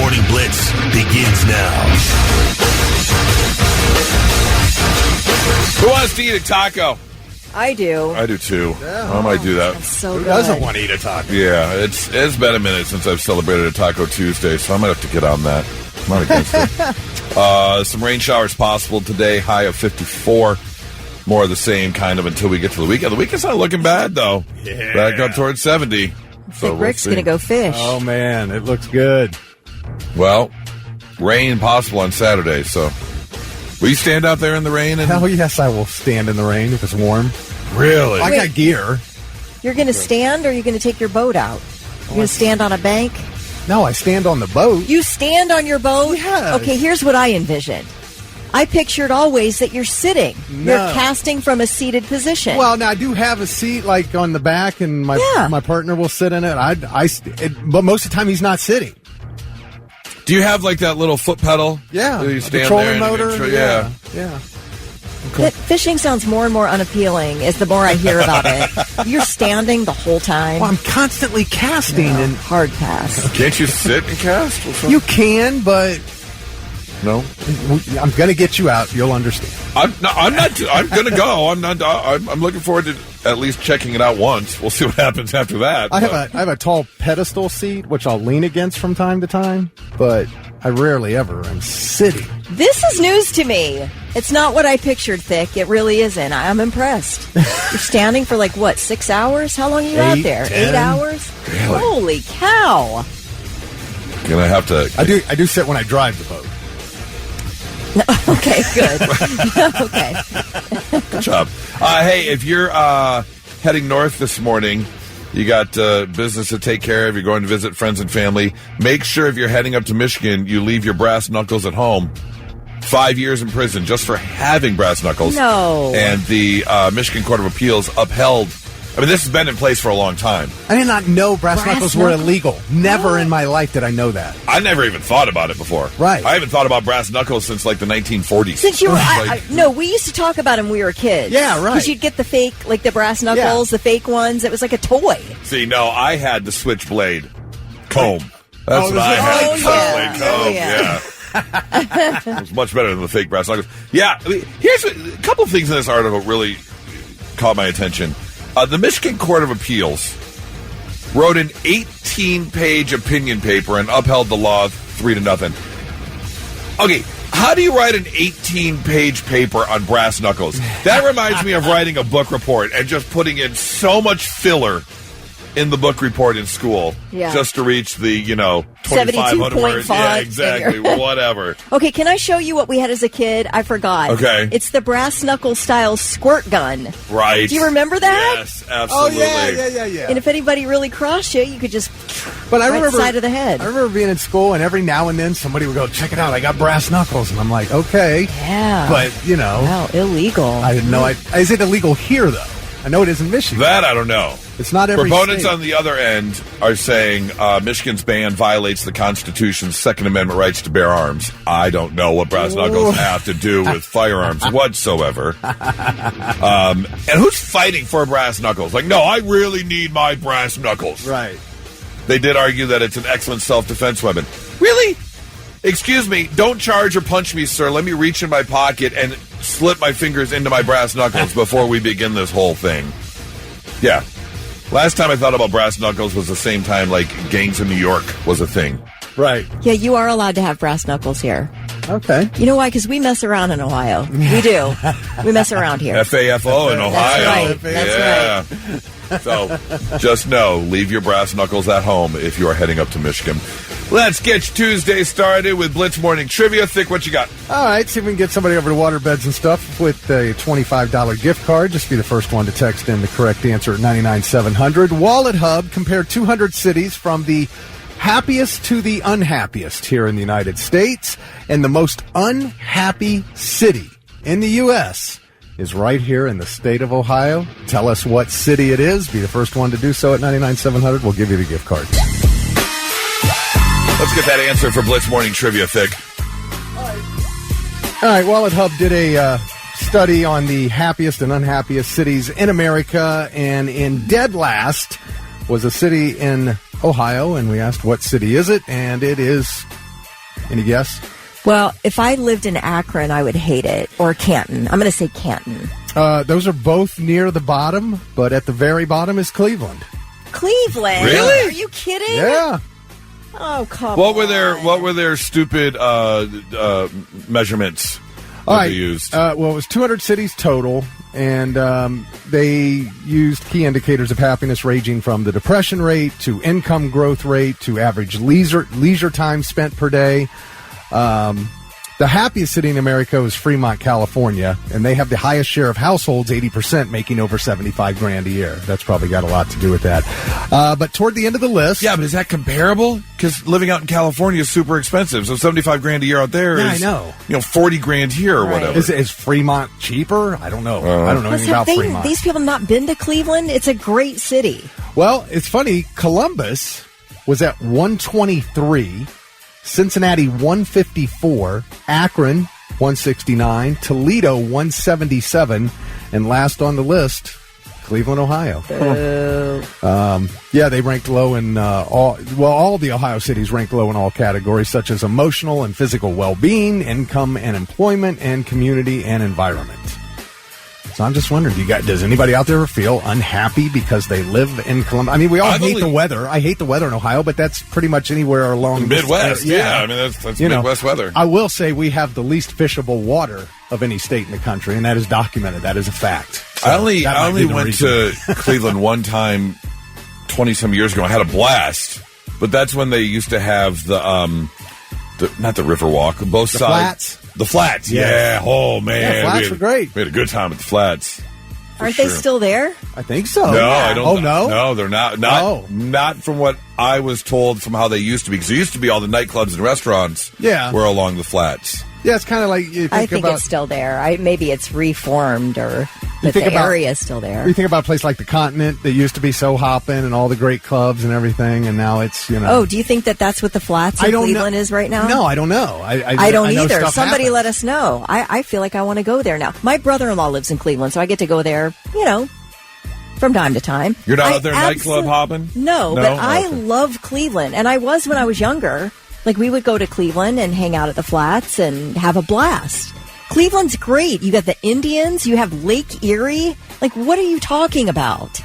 Morning Blitz begins now. Who wants to eat a taco? I do. I do too. Yeah. I might do that. That's so Who good. doesn't want to eat a taco? Yeah, it's been a minute since I've celebrated a Taco Tuesday, so I might have to get on that. I'm not against it. Some rain showers possible today, high of 54. More of the same kind of until we get to the weekend. The weekend's not looking bad, though. Yeah. Back up towards 70. So Big Rick's going to go fish. Oh, man, it looks good. Well, rain possible on Saturday, so... Will you stand out there in the rain? Hell yes, I will stand in the rain if it's warm. Really? I got gear. You're going to stand, or are you going to take your boat out? You're going to stand on a bank? No, I stand on the boat. You stand on your boat? Yes. Okay, here's what I envisioned. I pictured always that you're sitting. No. You're casting from a seated position. Well, now I do have a seat like on the back, and my partner will sit in it. But most of the time he's not sitting. Do you have like that little foot pedal? Yeah, You a stand trolling there motor. yeah. Fishing sounds more and more unappealing as the more I hear about it. You're standing the whole time. Well, I'm constantly casting, and Hard pass. Can't you sit and cast? you can, but No. I'm going to get you out. You'll understand. I'm going to go. I'm looking forward to at least checking it out once. We'll see what happens after that. I have a tall pedestal seat which I'll lean against from time to time, but I rarely ever am sitting. This is news to me. It's not what I pictured, Thick. It really isn't. I'm impressed. You're standing for 6 hours? How long are you out there? 10. 8 hours? Really? Holy cow. Gonna have to. I do sit when I drive the boat. Okay, good. Okay. Good job. Hey, if you're heading north this morning, you got business to take care of, you're going to visit friends and family, make sure if you're heading up to Michigan, you leave your brass knuckles at home. 5 years in prison just for having brass knuckles. No. And the Michigan Court of Appeals upheld. I mean, this has been in place for a long time. I did not know brass knuckles were illegal. Never in my life did I know that. I never even thought about it before. Right. I haven't thought about brass knuckles since the 1940s. Since you were, no, we used to talk about them when we were kids. Yeah, right. Because you'd get the fake, the brass knuckles, the fake ones. It was like a toy. See, no, I had the switchblade comb. That's what I oh, had. yeah. Comb, yeah. It was much better than the fake brass knuckles. Yeah, I mean, here's a couple of things in this article really caught my attention. The Michigan Court of Appeals wrote an 18-page opinion paper and upheld the law 3-0. Okay, how do you write an 18-page paper on brass knuckles? That reminds me of writing a book report and just putting in so much filler in the book report in school just to reach the, 2,500 words. Yeah, exactly, whatever. Okay, can I show you what we had as a kid? I forgot. Okay. It's the brass knuckle style squirt gun. Right. Do you remember that? Yes, absolutely. Oh, yeah. And if anybody really crossed you, you could just side of the head. I remember being in school, and every now and then somebody would go, check it out, I got brass knuckles. And I'm like, okay. Yeah. But, Wow, illegal. I didn't know. Is it illegal here, though? I know it is in Michigan. That I don't know. It's not every Proponents state. on the other end are saying Michigan's ban violates the Constitution's Second Amendment rights to bear arms. I don't know what brass knuckles have to do with firearms whatsoever. And who's fighting for brass knuckles? No, I really need my brass knuckles. Right. They did argue that it's an excellent self-defense weapon. Really? Excuse me, don't charge or punch me, sir. Let me reach in my pocket and slip my fingers into my brass knuckles before we begin this whole thing. Yeah. Last time I thought about brass knuckles was the same time, gangs in New York was a thing. Right. Yeah, you are allowed to have brass knuckles here. Okay. You know why? Because we mess around in Ohio. We do. We mess around here. FAFO in Ohio. That's right. So, just know, leave your brass knuckles at home if you are heading up to Michigan. Let's get Tuesday started with Blitz Morning Trivia. Thick, what you got? All right, see if we can get somebody over to Waterbeds and Stuff with a $25 gift card. Just be the first one to text in the correct answer at 99700. Wallet Hub compared 200 cities from the happiest to the unhappiest here in the United States. And the most unhappy city in the U.S. is right here in the state of Ohio. Tell us what city it is. Be the first one to do so at 99700. We'll give you the gift card. Let's get that answer for Blitz Morning Trivia, Thick. All right, Wallet Hub did a study on the happiest and unhappiest cities in America, and in dead last was a city in Ohio, and we asked what city is it, and it is Any guess? Well, if I lived in Akron, I would hate it. Or Canton. I'm going to say Canton. Those are both near the bottom, but at the very bottom is Cleveland. Cleveland? Really? Are you kidding? Yeah. Oh, come What on. were their stupid measurements All that they used? Well, it was 200 cities total, and they used key indicators of happiness ranging from the depression rate to income growth rate to average leisure time spent per day. The happiest city in America is Fremont, California, and they have the highest share of households, 80%, making over $75,000 a year. That's probably got a lot to do with that. But toward the end of the list... Yeah, but is that comparable? Because living out in California is super expensive. So $75,000 a year out there Yeah, is, I know. $40,000 here or Right. whatever. Is Fremont cheaper? I don't know. I don't know Plus, anything about Fremont. these people not been to Cleveland? It's a great city. Well, it's funny. Columbus was at 123, Cincinnati 154, Akron 169, Toledo 177, and last on the list, Cleveland, Ohio. Yeah, they ranked low in all the Ohio cities ranked low in all categories, such as emotional and physical well-being, income and employment, and community and environment. So I'm just wondering, does anybody out there feel unhappy because they live in Columbus? I mean, we all hate the weather. I hate the weather in Ohio, but that's pretty much anywhere along this Midwest, area. yeah. I mean, that's Midwest weather. I will say we have the least fishable water of any state in the country, and that is documented. That is a fact. So I only went reason. to Cleveland one time 20-some years ago. I had a blast, but that's when they used to have the not the Riverwalk, both sides. Flats? The flats, Yeah. yeah. Oh, man. Yeah, flats were great. We had a good time at the flats. Aren't they sure. still there? I think so. No, I don't. Oh, no? No, they're not. Not from what I was told from how they used to be. Because there used to be all the nightclubs and restaurants were along the flats. Yeah, it's kind of like you think I think about, it's still there. Maybe it's reformed, but think the about- area is still there. You think about a place like the Continent that used to be so hopping and all the great clubs and everything, and now it's, Oh, do you think that's what the flats in Cleveland is right now? No, I don't know. I don't know either. stuff Somebody happens. let us know. I feel like I want to go there now. My brother-in-law lives in Cleveland, so I get to go there, from time to time. You're not out there nightclub hopping? No, but I love Cleveland, and I was when I was younger. Like, we would go to Cleveland and hang out at the flats and have a blast. Cleveland's great. You got the Indians. You have Lake Erie. Like, what are you talking about?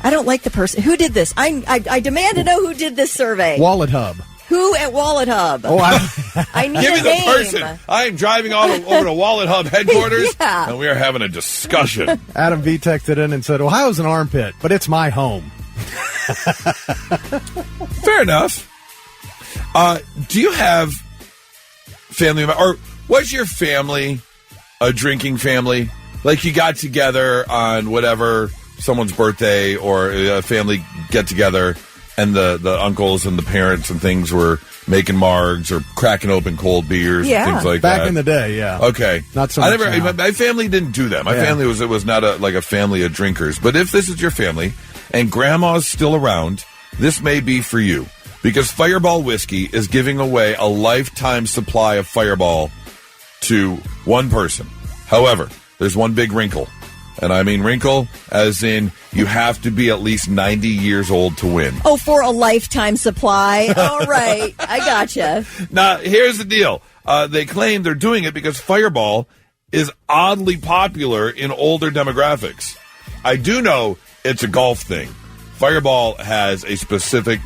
I don't like the person. Who did this? I demand to know who did this survey. Wallet Hub. Who at Wallet Hub? Oh, I need Give a me the name. person. I am driving over to Wallet Hub headquarters, Yeah. and we are having a discussion. Adam V texted in and said, Ohio's an armpit, but it's my home. Fair enough. Do you have family, or was your family a drinking family? Like, you got together on whatever, someone's birthday or a family get together, and the uncles and the parents and things were making margs or cracking open cold beers and things like that. Back in the day, yeah. Okay. Not so much now. My family didn't do that. My family was not a family of drinkers. But if this is your family and grandma's still around, this may be for you. Because Fireball Whiskey is giving away a lifetime supply of Fireball to one person. However, there's one big wrinkle. And I mean wrinkle as in you have to be at least 90 years old to win. Oh, for a lifetime supply. All right. I gotcha. Now, here's the deal. They claim they're doing it because Fireball is oddly popular in older demographics. I do know it's a golf thing. Fireball has a specific,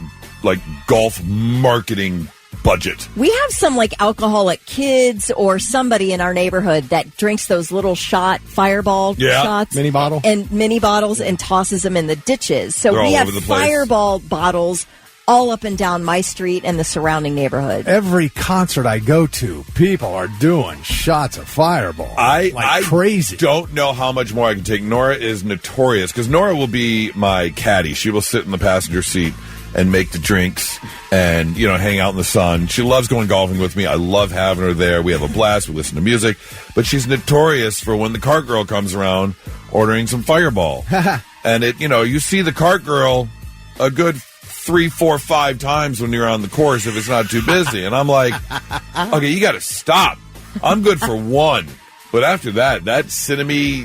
golf marketing budget. We have some alcoholic kids or somebody in our neighborhood that drinks those little Fireball shots. Mini bottle. And mini bottles and tosses them in the ditches. So They're we all have over the place. Fireball bottles all up and down my street and the surrounding neighborhood. Every concert I go to, people are doing shots of Fireball. I crazy. Don't know how much more I can take. Nora is notorious because Nora will be my caddy. She will sit in the passenger seat and make the drinks and, hang out in the sun. She loves going golfing with me. I love having her there. We have a blast. We listen to music. But she's notorious for when the cart girl comes around ordering some Fireball. And you see the cart girl a good 3, 4, 5 times when you're on the course if it's not too busy. And I'm like, okay, you got to stop. I'm good for one. But after that cinnamony,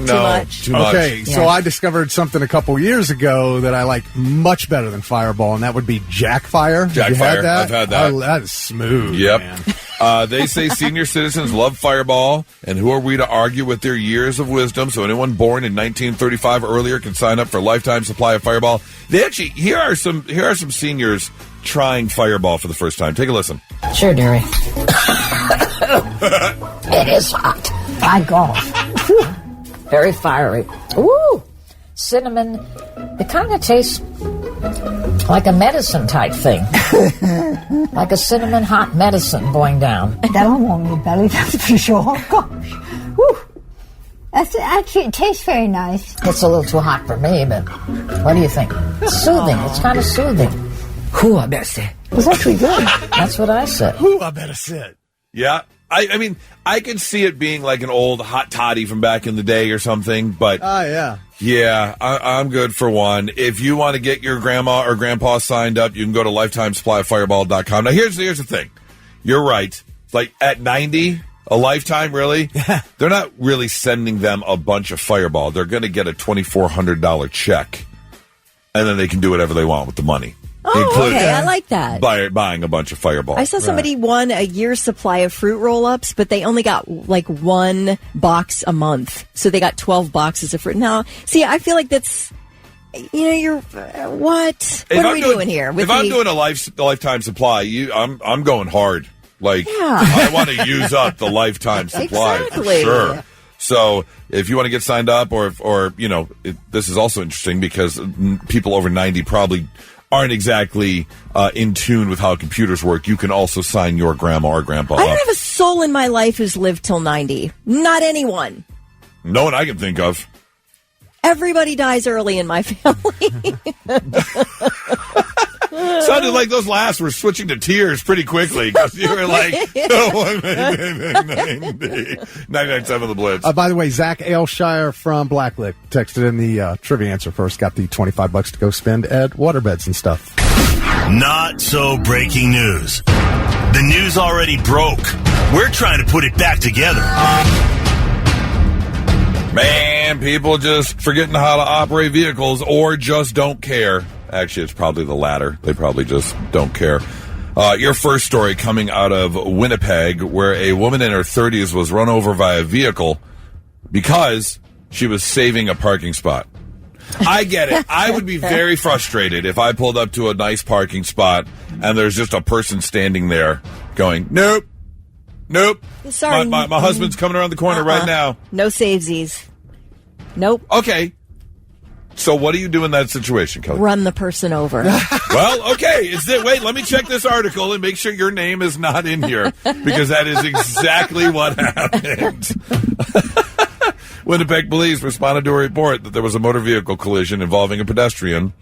no, much. Too much. Okay, so I discovered something a couple years ago that I like much better than Fireball, and that would be Jackfire. Have you had that? I've had that. That is smooth, Yep. man. They say senior citizens love Fireball, and who are we to argue with their years of wisdom? So anyone born in 1935 or earlier can sign up for a lifetime supply of Fireball. They actually here are some seniors trying Fireball for the first time. Take a listen. Sure, dearie. It is hot. My God. Very fiery. Ooh, cinnamon. It kind of tastes like a medicine type thing. Like a cinnamon hot medicine going down. That'll warm your belly, that's for sure. Gosh. Whew. Actually, it tastes very nice. It's a little too hot for me, but what do you think? It's soothing. It's kind of soothing. Whew, I better say. It's actually good. That's what I said. Ooh, I better sit. Yeah. I mean, I could see it being like an old hot toddy from back in the day or something, but Yeah, I'm good for one. If you want to get your grandma or grandpa signed up, you can go to lifetimessupplyoffireball.com. Now, here's the thing. You're right. Like, at 90, a lifetime, really? They're not really sending them a bunch of Fireball. They're going to get a $2,400 check, and then they can do whatever they want with the money. Oh, okay. I like that. Buying a bunch of Fireball. I saw somebody won a year's supply of fruit roll-ups, but they only got like one box a month. So they got 12 boxes of fruit. Now, see, I feel like that's, you're, what? What are we doing here? If I'm doing a lifetime supply, I'm going hard. Like, I want to use up the lifetime supply. Exactly. For sure. So if you want to get signed up or this is also interesting because people over 90 probably aren't exactly in tune with how computers work. You can also sign your grandma or grandpa up. I don't have a soul in my life who's lived till 90. Not anyone. No one I can think of. Everybody dies early in my family. Sounded like those last were switching to tears pretty quickly because you were like, 99.7 the Blitz. By the way, Zach Aylshire from Blacklick texted in the trivia answer first. Got the $25 to go spend at waterbeds and stuff. Not so breaking news. The news already broke. We're trying to put it back together. Man, people just forgetting how to operate vehicles or just don't care. Actually, it's probably the latter. They probably just don't care. Your first story coming out of Winnipeg, where a woman in her 30s was run over by a vehicle because she was saving a parking spot. I get it. I would be very frustrated if I pulled up to a nice parking spot and there's just a person standing there going, nope. Sorry. My husband's coming around the corner right now. No savesies. Nope. Okay. So what do you do in that situation, Kelly? Run the person over. Well, okay. Wait, let me check this article and make sure your name is not in here because that is exactly what happened. Winnipeg police responded to a report that there was a motor vehicle collision involving a pedestrian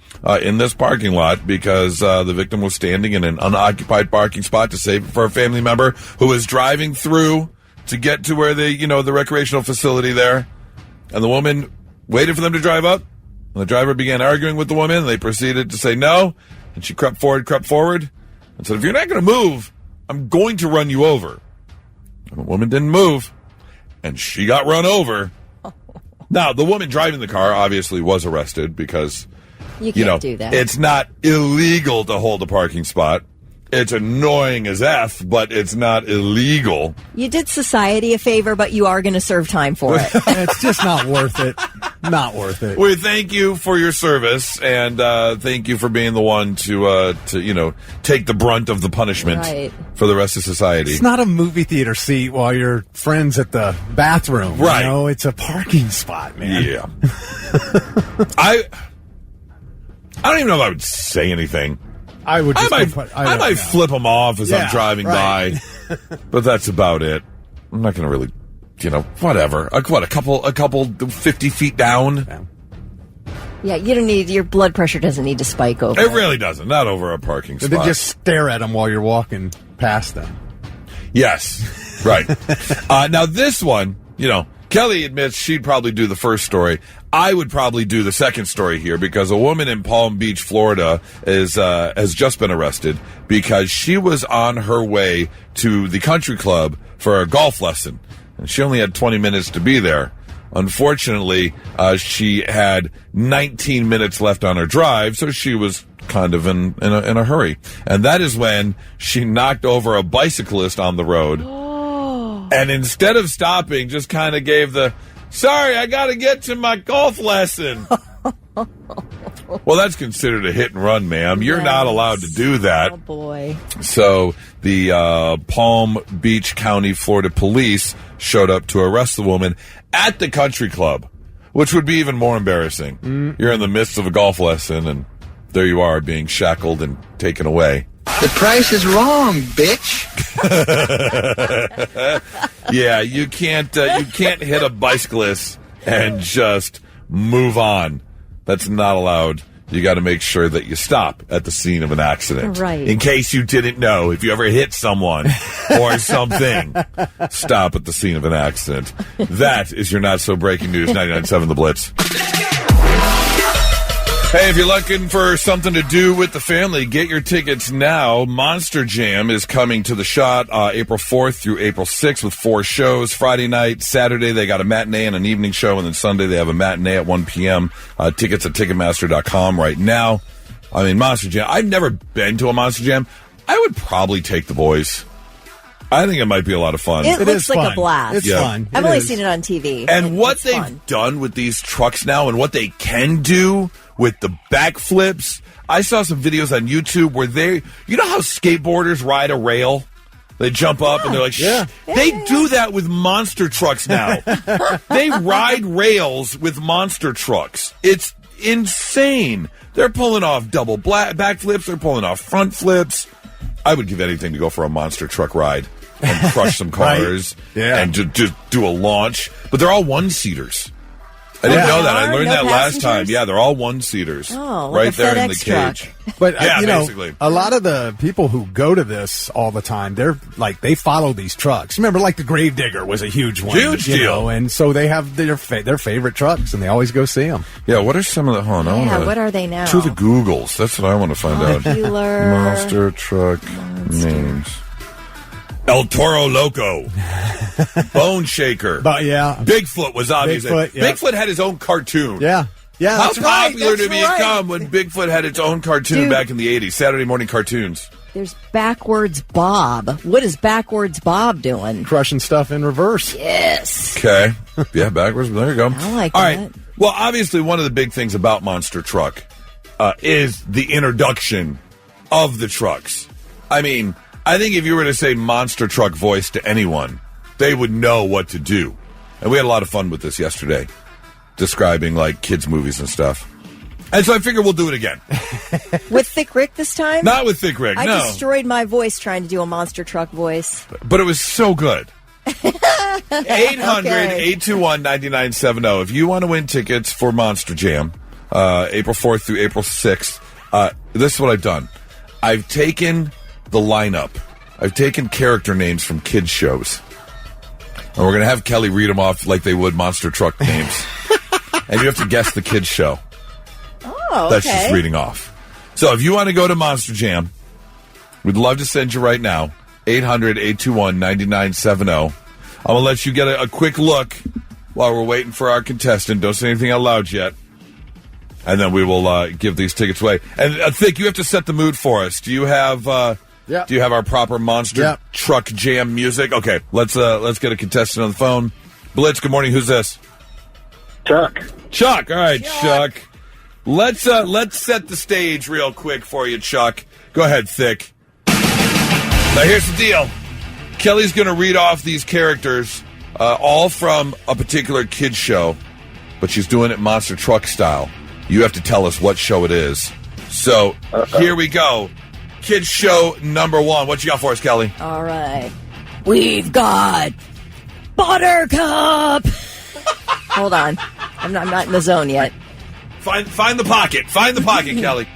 in this parking lot because the victim was standing in an unoccupied parking spot to save it for a family member who was driving through to get to where the recreational facility there. And the woman waited for them to drive up. And the driver began arguing with the woman, and they proceeded to say no. And she crept forward, and said, if you're not going to move, I'm going to run you over. And the woman didn't move, and she got run over. Now, the woman driving the car obviously was arrested because, you can't do that. It's not illegal to hold a parking spot. It's annoying as F, but it's not illegal. You did society a favor, but you are going to serve time for it. It's just not worth it. Not worth it. We thank you for your service, and thank you for being the one to take the brunt of the punishment for the rest of society. It's not a movie theater seat while your friend's at the bathroom. Right. It's a parking spot, man. Yeah. I don't even know if I would say anything. I might flip them off as I'm driving by, but that's about it. I'm not going to really, whatever. A couple 50 feet down. Yeah, you don't need, your blood pressure doesn't need to spike over. It really doesn't. Not over a parking spot. And then just stare at them while you're walking past them. Yes, right. Now this one, Kelly admits she'd probably do the first story. I would probably do the second story here because a woman in Palm Beach, Florida has just been arrested because she was on her way to the country club for a golf lesson. And she only had 20 minutes to be there. Unfortunately, she had 19 minutes left on her drive, so she was kind of in a hurry. And that is when she knocked over a bicyclist on the road. Oh. And instead of stopping, just kind of gave the, sorry, I got to get to my golf lesson. Well, that's considered a hit and run, ma'am. You're not allowed to do that. Oh, boy. So the Palm Beach County, Florida police showed up to arrest the woman at the country club, which would be even more embarrassing. You're in the midst of a golf lesson, and there you are being shackled and taken away. The price is wrong, bitch. Yeah, you can't hit a bicyclist and just move on. That's not allowed. You got to make sure that you stop at the scene of an accident. Right. In case you didn't know, if you ever hit someone or something, stop at the scene of an accident. That is your not so breaking news. 99.7 The Blitz. Hey, if you're looking for something to do with the family, get your tickets now. Monster Jam is coming to the Shot April 4th through April 6th with 4 shows. Friday night, Saturday, they got a matinee and an evening show, and then Sunday they have a matinee at 1 p.m. Tickets at Ticketmaster.com right now. I mean, Monster Jam. I've never been to a Monster Jam. I would probably take the boys. I think it might be a lot of fun. It looks like a blast. It's fun. I've only seen it on TV. And what they've done with these trucks now and what they can do with the backflips. I saw some videos on YouTube where you know how skateboarders ride a rail? They jump up and they're like, They do that with monster trucks now. They ride rails with monster trucks. It's insane. They're pulling off double backflips. They're pulling off front flips. I would give anything to go for a monster truck ride and crush some cars and just do a launch. But they're all one-seaters. I didn't know that. I learned that last time. Yeah, they're all one-seaters. Oh, like right a there FedEx in the cage. truck. But basically. A lot of the people who go to this all the time, they follow these trucks. Remember, like the Gravedigger was a huge one, huge deal, and so they have their favorite trucks, and they always go see them. Yeah, what are some of the? Hold on, what are they now? To the Googles. That's what I want to find out. Monster truck names. El Toro Loco, Bone Shaker. But Bigfoot was obvious. Bigfoot had his own cartoon. Yeah. How popular did it become when Bigfoot had its own cartoon back in the 80s? Saturday morning cartoons. There's Backwards Bob. What is Backwards Bob doing? Crushing stuff in reverse. Yes. Okay. Yeah, backwards. There you go. I like All that. right. Well, obviously, one of the big things about Monster Truck is the introduction of the trucks. I mean, I think if you were to say Monster Truck voice to anyone, they would know what to do. And we had a lot of fun with this yesterday, describing, like, kids' movies and stuff. And so I figure we'll do it again. With Thick Rick this time? Not with Thick Rick, I no. destroyed my voice trying to do a Monster Truck voice. But it was so good. 800-821-9970. If you want to win tickets for Monster Jam, April 4th through April 6th, this is what I've done. I've taken the lineup. I've taken character names from kids' shows. And we're going to have Kelly read them off like they would monster truck names. And you have to guess the kids' show. Oh, okay. That's just reading off. So if you want to go to Monster Jam, we'd love to send you right now. 800-821-9970. I'm going to let you get a quick look while we're waiting for our contestant. Don't say anything out loud yet. And then we will give these tickets away. And Thick, you have to set the mood for us. Do you have Do you have our proper Monster Truck Jam music? Okay, let's get a contestant on the phone. Blitz, good morning. Who's this? Chuck. Chuck. All right, Chuck. Let's set the stage real quick for you, Chuck. Go ahead, Thick. Now here's the deal. Kelly's going to read off these characters, all from a particular kid's show, but she's doing it Monster Truck style. You have to tell us what show it is. So here we go. Kids show number 1. What you got for us, Kelly? All right. We've got Buttercup. Hold on. I'm not in the zone yet. Find the pocket. Find the pocket, Kelly.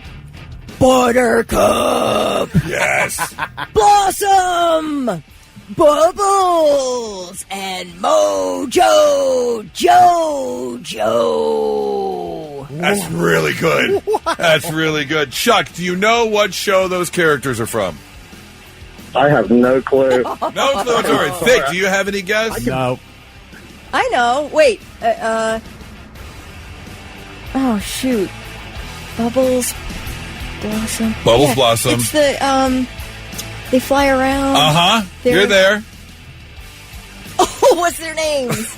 Buttercup. Yes. Blossom. Bubbles. And Mojo Jojo. That's really good. That's really good. Chuck, do you know what show those characters are from? I have no clue. No clue. It's all right. Vic, do you have any guess? No. I know. Wait. Oh, shoot. Bubbles Blossom. Bubbles Blossom. It's the, they fly around. Uh-huh. You're there. Oh, what's their names?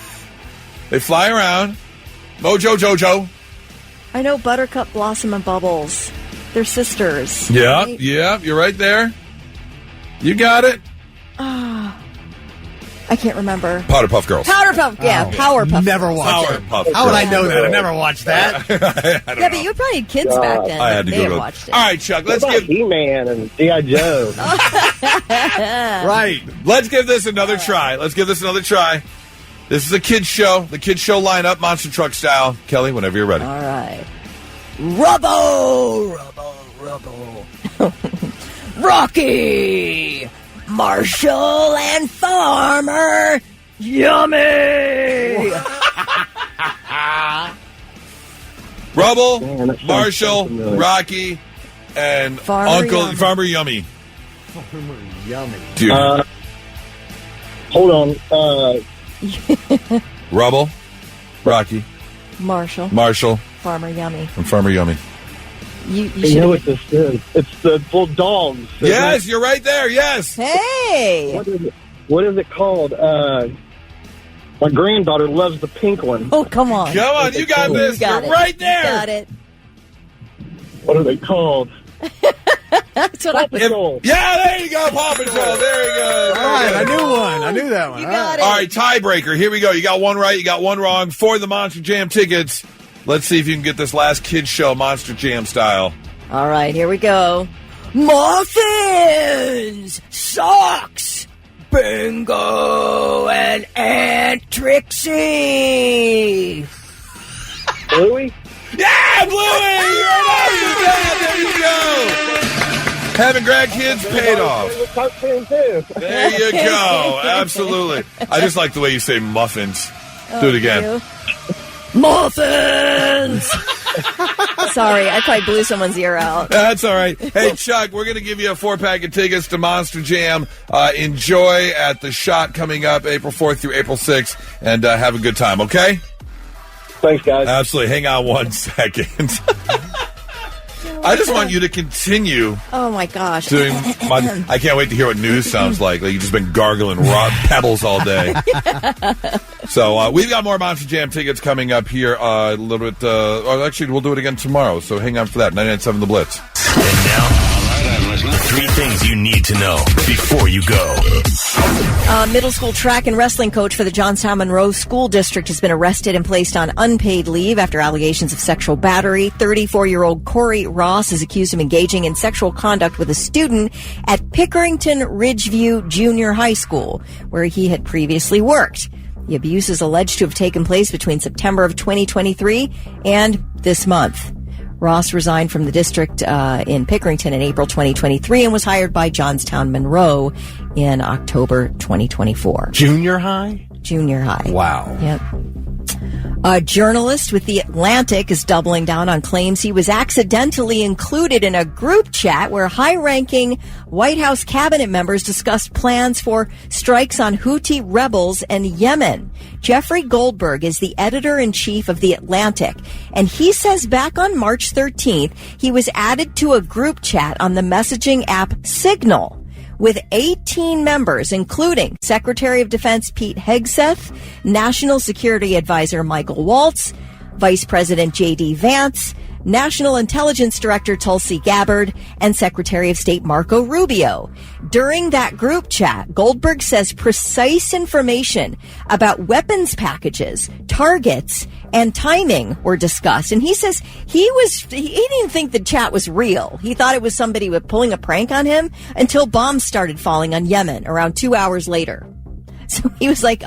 They fly around. Mojo Jojo. I know Buttercup, Blossom, and Bubbles. They're sisters. Yeah, right? yeah. You're right there. You got it. I can't remember. Powderpuff Girls. Powderpuff, yeah. Powerpuff. Never watched it. Powerpuff How would I Girls. know that? I never watched that. I don't Yeah, know. but you probably had kids back then. I had to They Google watched it. All right, Chuck. What Let's about give He-Man and G.I. Joe? Right. Let's give this another try. This is a kids show. The kids show lineup, monster truck style. Kelly, whenever you're ready. All right. Rubbo! Rocky! Marshall and Farmer! Yummy! Rubble, Man, that sounds Marshall, so familiar. Rocky, and Farmer Farmer Yummy. Yummy. Dude. Hold on. Rubble, Rocky, Marshall, Farmer Yummy. and Farmer Yummy. You You know should. what this is? It's the little dogs. isn't Yes, you're right there. Yes. Hey! it? What is it called? My granddaughter loves the pink one. Oh, come on. Come on, you got this. You got You're it. right there. You got it. What are they called? That's what I was. Patrol. Yeah, there you go, Paw Patrol. There you go. All right, I knew one. I knew that one. You All got right. it. All right, tiebreaker. Here we go. You got one right. You got one wrong for the Monster Jam tickets. Let's see if you can get this last kids show Monster Jam style. All right, here we go. Muffins! Socks! Bingo! And Aunt Trixie! Bluey? Yeah, Bluey! You're an awesome dad. There you go. Having grandkids paid off. Favorite cartoon, too. There you go. Absolutely. I just like the way you say muffins. Do it again. You. Muffins! Sorry, I probably blew someone's ear out. That's all right. Hey, Chuck, we're going to give you a 4-pack of tickets to Monster Jam. Enjoy at the Shot coming up April 4th through April 6th, and have a good time, okay? Thanks, guys. Absolutely. Hang on 1 second. I just want you to continue Oh my gosh. doing I can't wait to hear what news sounds like. Like you've just been gargling raw pebbles all day. So we've got more Monster Jam tickets coming up here a little bit. Actually, we'll do it again tomorrow. So hang on for that. 99.7 The Blitz. And now, 3 things you need to know before you go. Middle school track and wrestling coach for the Johnstown Monroe School District has been arrested and placed on unpaid leave after allegations of sexual battery. 34-year-old Corey Ross is accused of engaging in sexual conduct with a student at Pickerington Ridgeview Junior High School, where he had previously worked. The abuse is alleged to have taken place between September of 2023 and this month. Ross resigned from the district in Pickerington in April 2023 and was hired by Johnstown Monroe in October 2024. Junior high? Junior high. Wow. Yep. A journalist with The Atlantic is doubling down on claims he was accidentally included in a group chat where high-ranking White House cabinet members discussed plans for strikes on Houthi rebels and Yemen. Jeffrey Goldberg is the editor-in-chief of The Atlantic, and he says back on March 13th, he was added to a group chat on the messaging app Signal with 18 members, including Secretary of Defense Pete Hegseth, National Security Advisor Michael Waltz, Vice President J.D. Vance, National Intelligence Director Tulsi Gabbard, and Secretary of State Marco Rubio. During that group chat, Goldberg says precise information about weapons packages, targets, and timing were discussed. And he says he didn't think the chat was real. He thought it was somebody pulling a prank on him until bombs started falling on Yemen around 2 hours later. So he was like,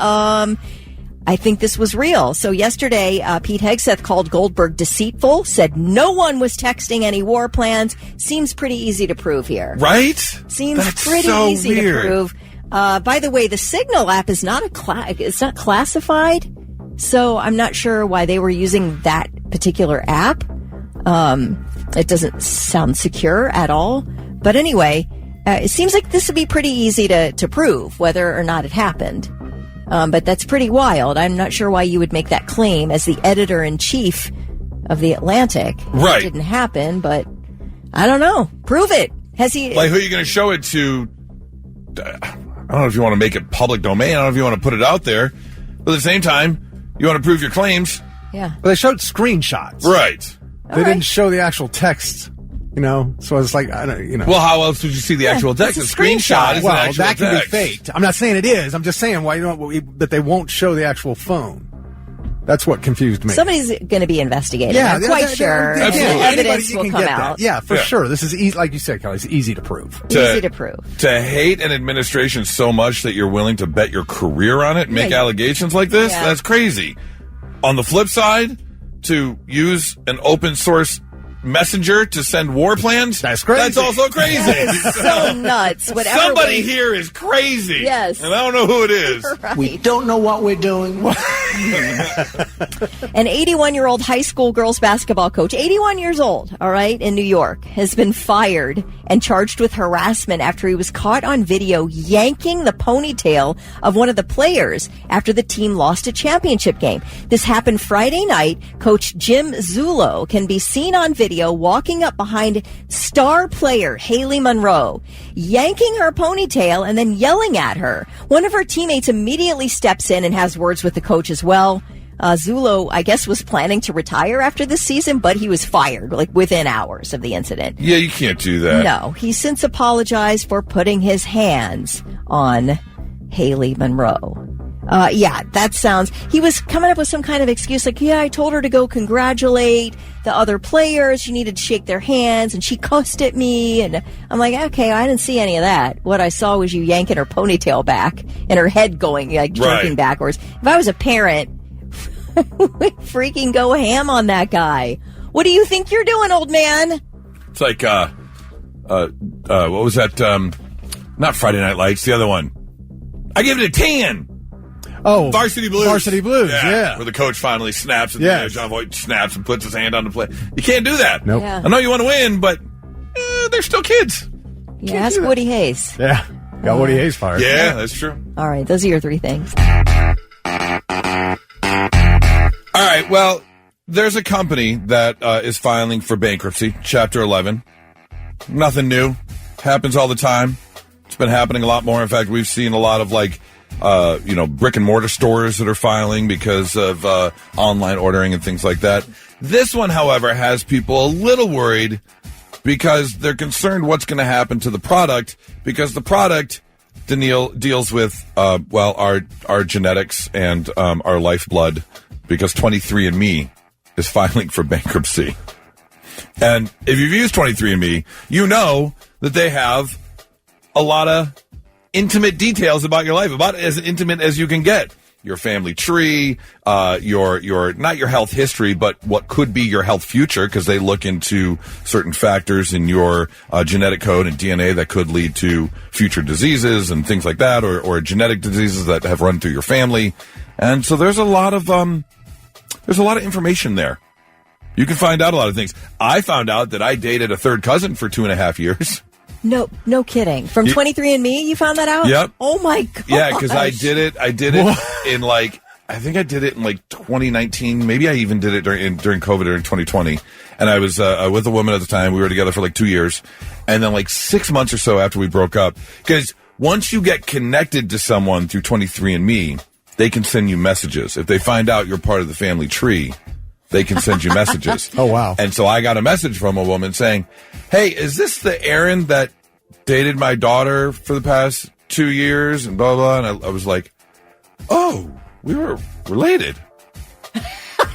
I think this was real. So yesterday, Pete Hegseth called Goldberg deceitful, said no one was texting any war plans. Seems pretty easy to prove here. Right? Seems That's pretty so easy weird. to prove. By the way, the Signal app is not it's not classified. So I'm not sure why they were using that particular app. It doesn't sound secure at all. But anyway, it seems like this would be pretty easy to prove whether or not it happened. But that's pretty wild. I'm not sure why you would make that claim as the editor-in-chief of The Atlantic. Right. It didn't happen, but I don't know. Prove it. Has he... Like, who are you going to show it to? I don't know if you want to make it public domain. I don't know if you want to put it out there. But at the same time, you want to prove your claims. Yeah. Well, they showed screenshots. Right. They didn't show the actual text, so it's like, I don't, Well, how else would you see the actual text? it's A a screenshot is an well, actual that can text. be faked. I'm not saying it is. I'm just saying why that they won't show the actual phone. That's what confused me. Somebody's going to be investigating. Yeah, I'm quite sure. Absolutely. Evidence will come out. Yeah, for sure. This is easy, like you said, Kelly. It's easy to prove. Easy to prove. To hate an administration so much that you're willing to bet your career on it and make allegations like this, that's crazy. On the flip side, to use an open source messenger to send war plans, that's crazy. That's also crazy. That is so nuts. Somebody here is crazy. Yes. And I don't know who it is. Right. We don't know what we're doing. An 81-year-old high school girls basketball coach, 81 years old, all right, in New York, has been fired and charged with harassment after he was caught on video yanking the ponytail of one of the players after the team lost a championship game. This happened Friday night. Coach Jim Zulo can be seen on video walking up behind star player Haley Monroe, yanking her ponytail and then yelling at her. One of her teammates immediately steps in and has words with the coach as well. Zulo, I guess, was planning to retire after this season, but he was fired within hours of the incident. Yeah, you can't do that. No, he's since apologized for putting his hands on Haley Monroe. That sounds... He was coming up with some kind of excuse like, I told her to go congratulate the other players. She needed to shake their hands, and she cussed at me. And I'm like, okay, I didn't see any of that. What I saw was you yanking her ponytail back and her head going, jerking backwards. If I was a parent, we'd freaking go ham on that guy. What do you think you're doing, old man? It's like, what was that? Not Friday Night Lights, the other one. I give it a 10. Oh, Varsity Blues. Varsity Blues, yeah. Where the coach finally snaps and John Voight snaps and puts his hand on the play. You can't do that. Nope. Yeah. I know you want to win, but they're still kids. Yeah, ask Woody Hayes. Yeah. Got Woody Hayes fired. Yeah, that's true. All right, those are your three things. All right, well, there's a company that is filing for bankruptcy, Chapter 11. Nothing new. Happens all the time. It's been happening a lot more. In fact, we've seen a lot of brick and mortar stores that are filing because of online ordering and things like that. This one, however, has people a little worried because they're concerned what's going to happen to the product, because the product deals with our genetics and our lifeblood, because 23andMe is filing for bankruptcy. And if you've used 23andMe, you know that they have a lot of intimate details about your life, about as intimate as you can get. Your family tree, your not your health history, but what could be your health future, because they look into certain factors in your genetic code and DNA that could lead to future diseases and things like that, or genetic diseases that have run through your family. And so there's a lot of information there. You can find out a lot of things. I found out that I dated a third cousin for 2.5 years. No kidding. From 23andMe, you found that out? Yep. Oh my god. Yeah, because I did it in I think I did it in 2019. Maybe I even did it during COVID, during 2020. And I was with a woman at the time. We were together for 2 years. And then 6 months or so after we broke up, because once you get connected to someone through 23andMe, they can send you messages. If they find out you're part of the family tree, they can send you messages. Oh, wow. And so I got a message from a woman saying, hey, is this the Aaron that dated my daughter for the past 2 years? And blah, blah. And I was like, oh, we were related.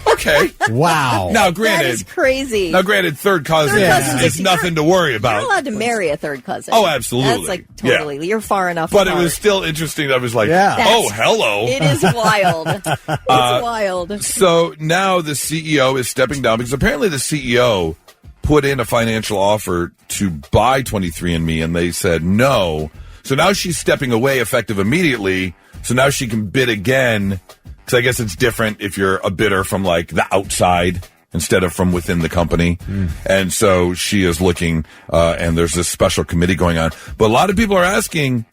Okay. Wow. Now, granted. That is crazy. Now, granted, third cousin is nothing to worry about. You're allowed to marry a third cousin. Oh, absolutely. That's totally. Yeah. You're far enough But apart. it was still interesting. I was like, hello. It is wild. It's wild. So now the CEO is stepping down because apparently the CEO put in a financial offer to buy 23andMe, and they said no. So now she's stepping away effective immediately. So now she can bid again. Because I guess it's different if you're a bidder from the outside instead of from within the company. And so she is looking, and there's this special committee going on. But a lot of people are asking,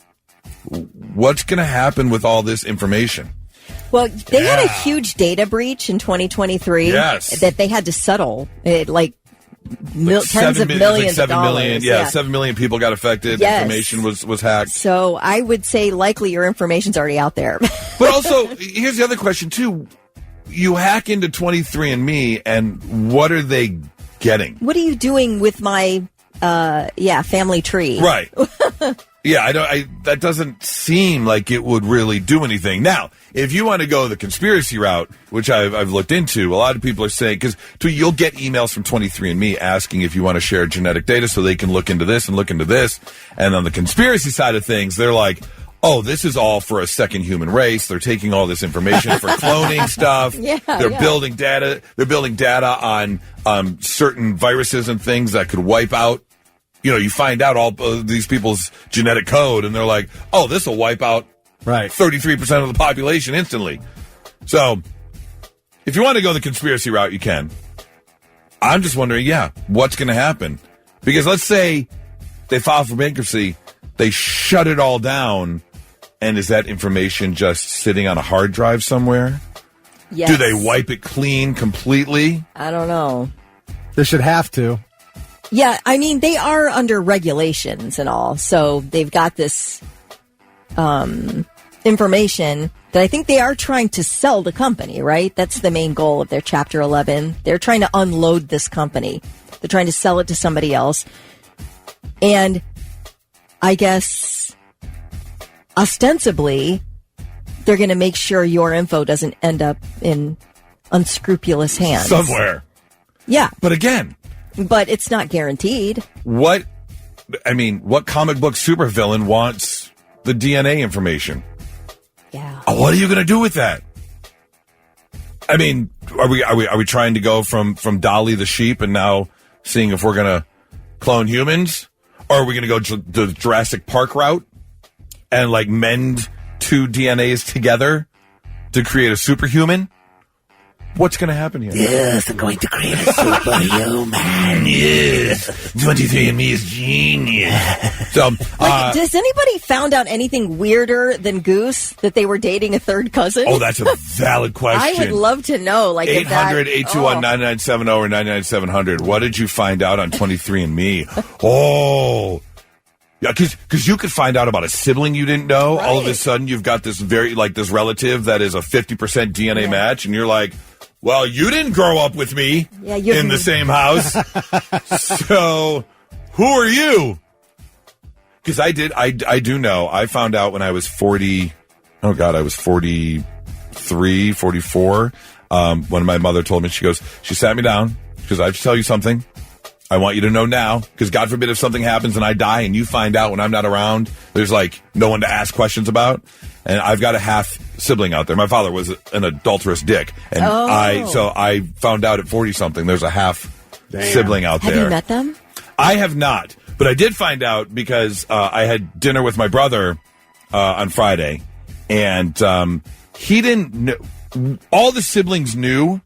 what's going to happen with all this information? Well, they had a huge data breach in 2023 that they had to settle. Tens of millions of dollars. 7 million people got affected. Yes. Information was hacked. So I would say likely your information's already out there. But also, here's the other question, too. You hack into 23andMe, and what are they getting? What are you doing with my, family tree? Right. That doesn't seem like it would really do anything. Now, if you want to go the conspiracy route, which I've looked into, a lot of people are saying, because you'll get emails from 23andMe asking if you want to share genetic data so they can look into this and look into this. And on the conspiracy side of things, they're like, oh, this is all for a second human race. They're taking all this information for cloning stuff. They're building data. They're building data on certain viruses and things that could wipe out. You find out all these people's genetic code, and they're like, oh, this will wipe out 33% of the population instantly. So if you want to go the conspiracy route, you can. I'm just wondering, what's going to happen? Because let's say they file for bankruptcy, they shut it all down, and is that information just sitting on a hard drive somewhere? Yes. Do they wipe it clean completely? I don't know. They should have to. Yeah, I mean, they are under regulations and all, so they've got this information that I think they are trying to sell the company, right? That's the main goal of their Chapter 11. They're trying to unload this company. They're trying to sell it to somebody else. And I guess, ostensibly, they're going to make sure your info doesn't end up in unscrupulous hands. Somewhere. Yeah. But again... But it's not guaranteed. What comic book supervillain wants the DNA information? Yeah. What are you going to do with that? I mean, are we trying to go from Dolly the sheep and now seeing if we're going to clone humans? Or are we going to go the Jurassic Park route and mend two DNAs together to create a superhuman? What's going to happen here? Yes, I'm going to create a superhuman. Yes, 23andMe is genius. So, does anybody found out anything weirder than Goose, that they were dating a third cousin? Oh, that's a valid question. I would love to know. 800-821-9970 or 99700. What did you find out on 23andMe? Oh, yeah, because you could find out about a sibling you didn't know. Right. All of a sudden, you've got this this relative that is a 50% DNA match, and you're like, well, you didn't grow up with me in the same house. So who are you? Because I do know. I found out when I was 40. Oh, God, I was 43, 44. When my mother told me, she sat me down. She goes, I have to tell you something. I want you to know now, because God forbid if something happens and I die and you find out when I'm not around, there's no one to ask questions about. And I've got a half sibling out there. My father was an adulterous dick. And I found out at 40 something, there's a half sibling out there. Have you met them? I have not, but I did find out because I had dinner with my brother on Friday, and he didn't know. All the siblings knew,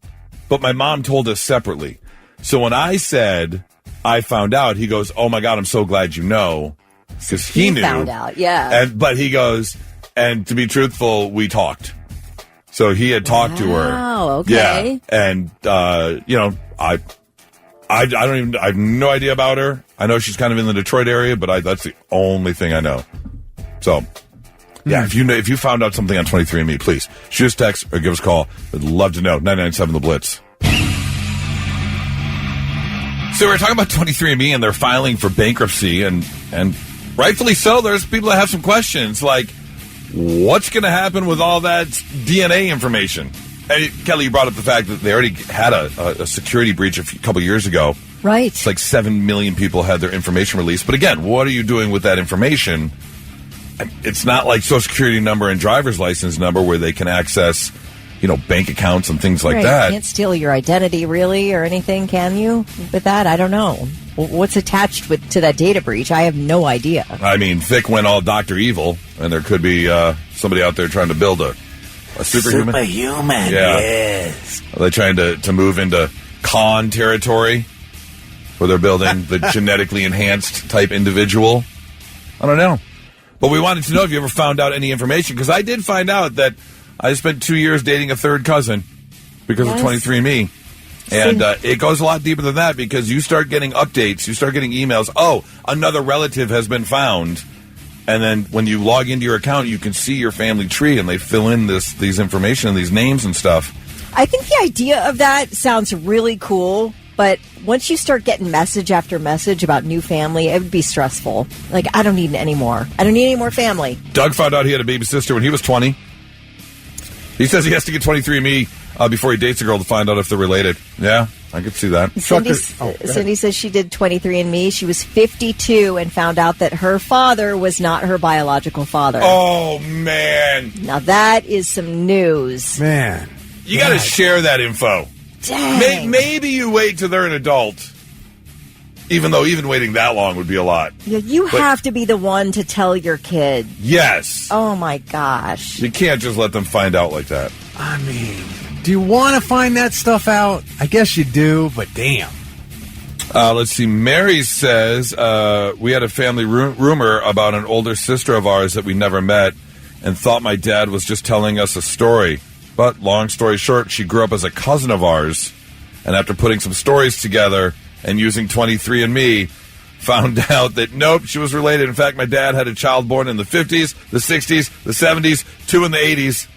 but my mom told us separately. So when I said I found out, he goes, oh, my God, I'm so glad you know, because he knew. Found out, yeah. But he goes, and to be truthful, we talked. So he had talked to her. Wow, okay. Yeah, and, I have no idea about her. I know she's kind of in the Detroit area, but that's the only thing I know. So, yeah, if you found out something on 23andMe, please shoot us a text or give us a call. I'd love to know. 997 The Blitz. So we're talking about 23andMe, and they're filing for bankruptcy, and rightfully so. There's people that have some questions, like, what's going to happen with all that DNA information? And Kelly, you brought up the fact that they already had a security breach a couple years ago. Right. It's 7 million people had their information released. But again, what are you doing with that information? It's not like Social Security number and driver's license number where they can access, bank accounts and things like that. You can't steal your identity, really, or anything, can you? With that, I don't know. What's attached to that data breach? I have no idea. I mean, Vic went all Dr. Evil, and there could be somebody out there trying to build a superhuman. Superhuman, yes. Are they trying to move into Khan territory, where they're building the genetically enhanced type individual. I don't know. But we wanted to know if you ever found out any information, because I did find out that I spent 2 years dating a third cousin because of 23andMe. And it goes a lot deeper than that, because you start getting updates, you start getting emails, oh, another relative has been found. And then when you log into your account, you can see your family tree, and they fill in these information and these names and stuff. I think the idea of that sounds really cool, but once you start getting message after message about new family, it would be stressful. Like, I don't need any more. I don't need any more family. Doug found out he had a baby sister when he was 20. He says he has to get 23andMe before he dates a girl to find out if they're related. Yeah, I could see that. Cindy says she did 23andMe. She was 52 and found out that her father was not her biological father. Oh, man. Now that is some news. Man. You got to share that info. Dang. Maybe you wait till they're an adult. Even though even waiting that long would be a lot. Yeah, you have to be the one to tell your kid. Yes. Oh, my gosh. You can't just let them find out like that. I mean, do you want to find that stuff out? I guess you do, but damn. Let's see. Mary says, we had a family rumor about an older sister of ours that we never met and thought my dad was just telling us a story. But long story short, she grew up as a cousin of ours, and after putting some stories together and using 23andMe, found out that nope, she was related. In fact, my dad had a child born in the 50s, the 60s, the 70s, 2 in the 80s.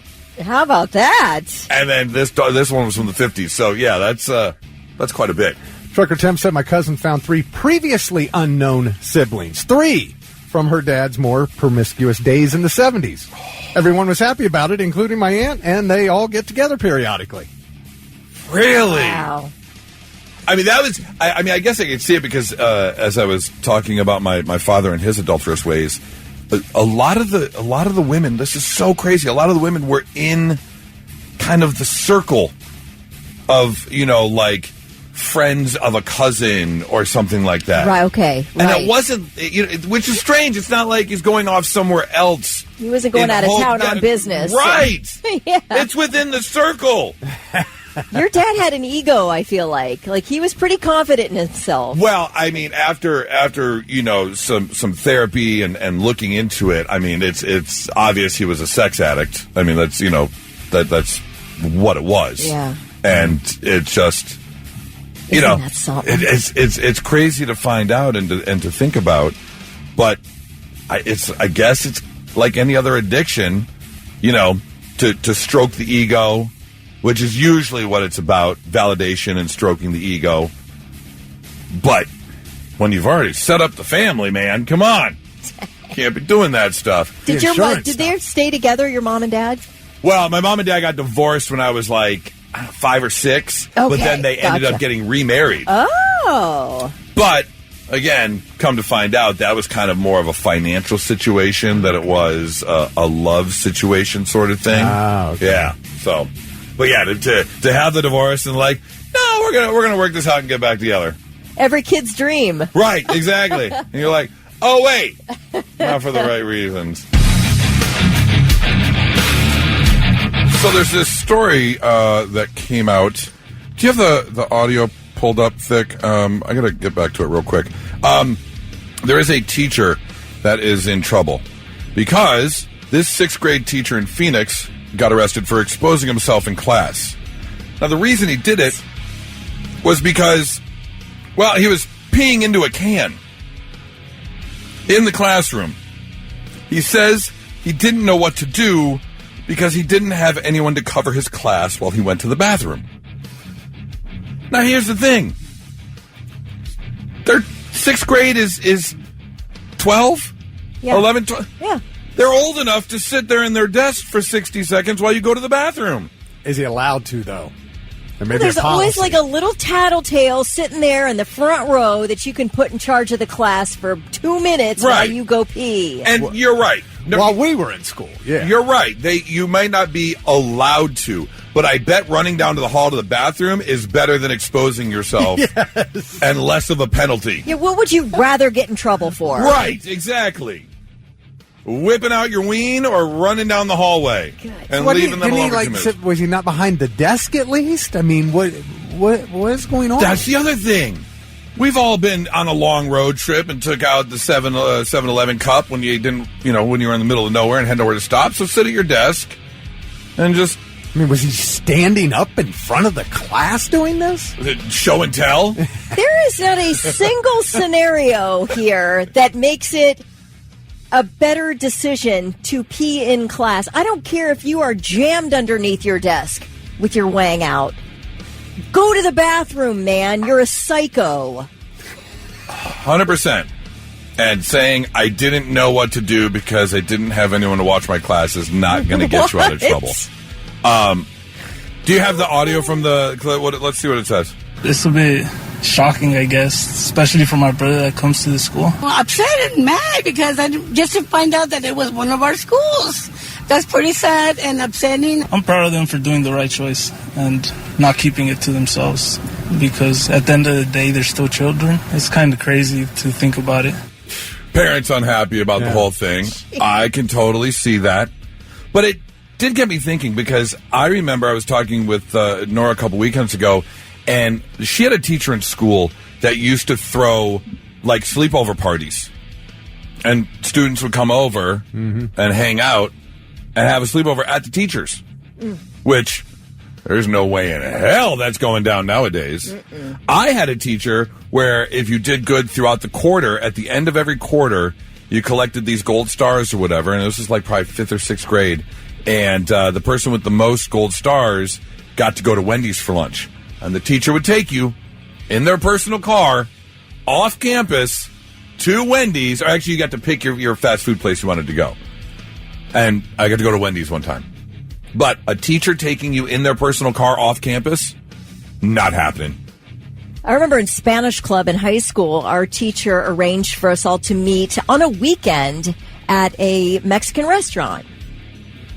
How about that? And then this one was from the 50s. So, yeah, that's quite a bit. Trucker Tim said my cousin found 3 previously unknown siblings. 3 from her dad's more promiscuous days in the 70s. Everyone was happy about it, including my aunt, and they all get together periodically. Really? Wow. I mean, that was. I guess I could see it because as I was talking about my father and his adulterous ways, a lot of the women. This is so crazy. A lot of the women were in kind of the circle of like friends of a cousin or something like that. Right. Okay. And right. it wasn't, which is strange. It's not like he's going off somewhere else. He wasn't going out of town on business. Right. Yeah. It's within the circle. Your dad had an ego, I feel like. Like, he was pretty confident in himself. Well, I mean, after some therapy and looking into it, I mean, it's obvious he was a sex addict. I mean, that's that's what it was. Yeah. And it just Isn't that something? it's crazy to find out and to think about, but I guess it's like any other addiction, to stroke the ego, which is usually what it's about, validation and stroking the ego. But when you've already set up the family, man, come on. Can't be doing that stuff. Did they stay together, your mom and dad? Well, my mom and dad got divorced when I was like 5 or 6, but then they ended up getting remarried. Oh. But again, come to find out, that was kind of more of a financial situation than it was a love situation sort of thing. Oh, okay. Yeah. So, but yeah, to have the divorce and like, no, we're gonna work this out and get back together. Every kid's dream. Right. Exactly. And you're like, oh wait, not for the right reasons. So there's this story that came out. Do you have the audio pulled up, Thick? I got to get back to it real quick. There is a teacher that is in trouble because this 6th grade teacher in Phoenix got arrested for exposing himself in class. Now, the reason he did it was because, well, he was peeing into a can in the classroom. He says he didn't know what to do because he didn't have anyone to cover his class while he went to the bathroom. Now, here's the thing. Their 6th grade is 12? Yeah. 11, 12? Yeah. They're old enough to sit there in their desk for 60 seconds while you go to the bathroom. Is he allowed to, though? There may be There's a policy. always like a little tattletale sitting there in the front row that you can put in charge of the class for 2 minutes while you go pee. And you're right. While we were in school, yeah. You're right. You might not be allowed to, but I bet running down to the hall to the bathroom is better than exposing yourself and less of a penalty. Yeah, what would you rather get in trouble for? Right, exactly. Whipping out your ween or running down the hallway and leaving them alone for 2 minutes. Was he not behind the desk at least? I mean, what what is going on? That's the other thing. We've all been on a long road trip and took out the 7-Eleven cup when you didn't, when you were in the middle of nowhere and had nowhere to stop. So sit at your desk and just... I mean, was he standing up in front of the class doing this? Was it show and tell? There is not a single scenario here that makes it a better decision to pee in class. I don't care if you are jammed underneath your desk with your wang out. Go to the bathroom, man. You're a psycho. 100%. And saying I didn't know what to do because I didn't have anyone to watch my class is not going to get you out of trouble. Do you have the audio from the... Let's see what it says. It's a bit shocking, I guess, especially for my brother that comes to the school. Well, upset and mad because just to find out that it was one of our schools. That's pretty sad and upsetting. I'm proud of them for doing the right choice and not keeping it to themselves because at the end of the day, they're still children. It's kind of crazy to think about it. Parents unhappy about the whole thing. I can totally see that. But it did get me thinking because I remember I was talking with Nora a couple weekends ago, and she had a teacher in school that used to throw like sleepover parties, and students would come over and hang out and have a sleepover at the teacher's, which there's no way in hell that's going down nowadays. I had a teacher where if you did good throughout the quarter, at the end of every quarter, you collected these gold stars or whatever, and this was like probably 5th or 6th grade, and the person with the most gold stars got to go to Wendy's for lunch. And the teacher would take you in their personal car off campus to Wendy's, or actually you got to pick your fast food place you wanted to go. And I got to go to Wendy's one time. But a teacher taking you in their personal car off campus, not happening. I remember in Spanish club in high school, our teacher arranged for us all to meet on a weekend at a Mexican restaurant.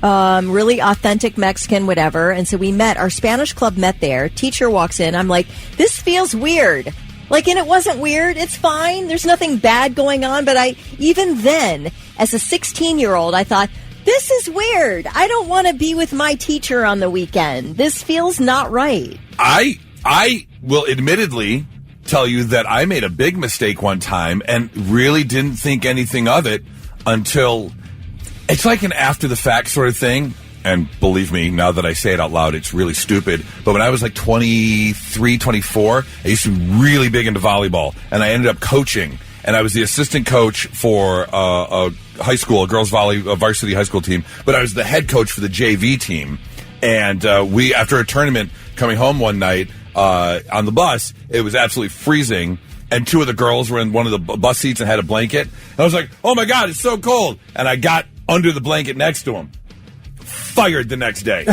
Really authentic Mexican, whatever. And so we met, our Spanish club met there. Teacher walks in. I'm like, this feels weird. And it wasn't weird. It's fine. There's nothing bad going on. But even then, as a 16-year-old, I thought, this is weird. I don't want to be with my teacher on the weekend. This feels not right. I will admittedly tell you that I made a big mistake one time and really didn't think anything of it until it's like an after the fact sort of thing. And believe me, now that I say it out loud, it's really stupid. But when I was like 23, 24, I used to be really big into volleyball, and I ended up coaching. And I was the assistant coach for a high school, a girls' varsity high school team. But I was the head coach for the JV team. And we, after a tournament, coming home one night on the bus, it was absolutely freezing. And 2 of the girls were in one of the bus seats and had a blanket. And I was like, oh, my God, it's so cold. And I got under the blanket next to them. Fired the next day.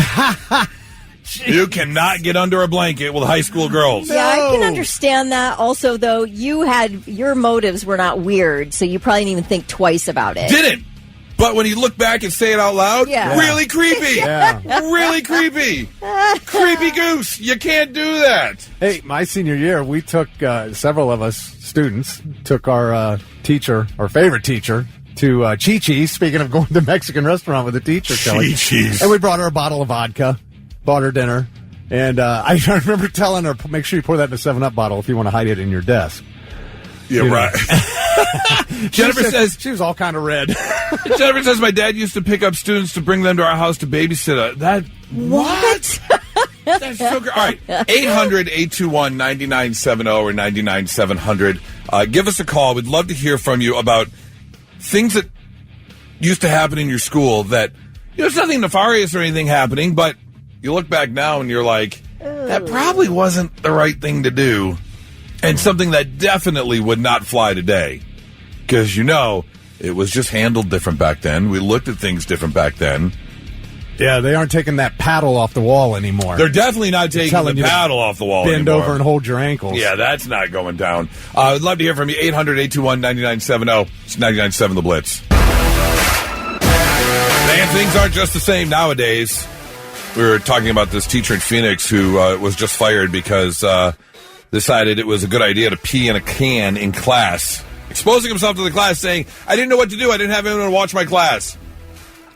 You cannot get under a blanket with high school girls. Yeah, I can understand that. Also, though, your motives were not weird, so you probably didn't even think twice about it. Didn't. But when you look back and say it out loud, really creepy. Really creepy. Creepy goose. You can't do that. Hey, my senior year, we took, several of us students, took our teacher, our favorite teacher, to Chi-Chi's, speaking of going to the Mexican restaurant with the teacher, Kelly. Chi-Chi's. And we brought her a bottle of vodka, bought her dinner, and I remember telling her, make sure you pour that in a 7-Up bottle if you want to hide it in your desk. Yeah, right. Jennifer says... She was all kind of red. Jennifer says, my dad used to pick up students to bring them to our house to babysit. What? That's so great. All right, 800-821-9970 or 99-700. Give us a call. We'd love to hear from you about things that used to happen in your school that, there's nothing nefarious or anything happening, but you look back now and you're like, that probably wasn't the right thing to do. And something that definitely would not fly today. Because, it was just handled different back then. We looked at things different back then. Yeah, they aren't taking that paddle off the wall anymore. They're definitely not taking the paddle off the wall bend anymore. over and hold your ankles. Yeah, that's not going down. I'd love to hear from you. 800-821-9970. It's 99.7 The Blitz. Man, things aren't just the same nowadays. We were talking about this teacher in Phoenix who was just fired because decided it was a good idea to pee in a can in class. Exposing himself to the class saying, I didn't know what to do. I didn't have anyone to watch my class.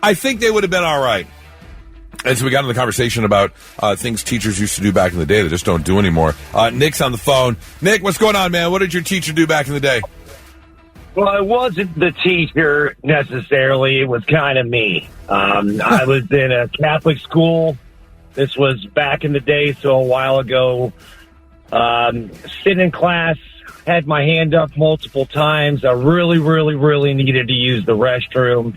I think they would have been all right. And so we got into the conversation about things teachers used to do back in the day that just don't do anymore. Nick's on the phone. Nick, what's going on, man? What did your teacher do back in the day? Well, it wasn't the teacher necessarily. It was kind of me. I was in a Catholic school. This was back in the day, so a while ago. Sitting in class, had my hand up multiple times. I really, really, really needed to use the restroom.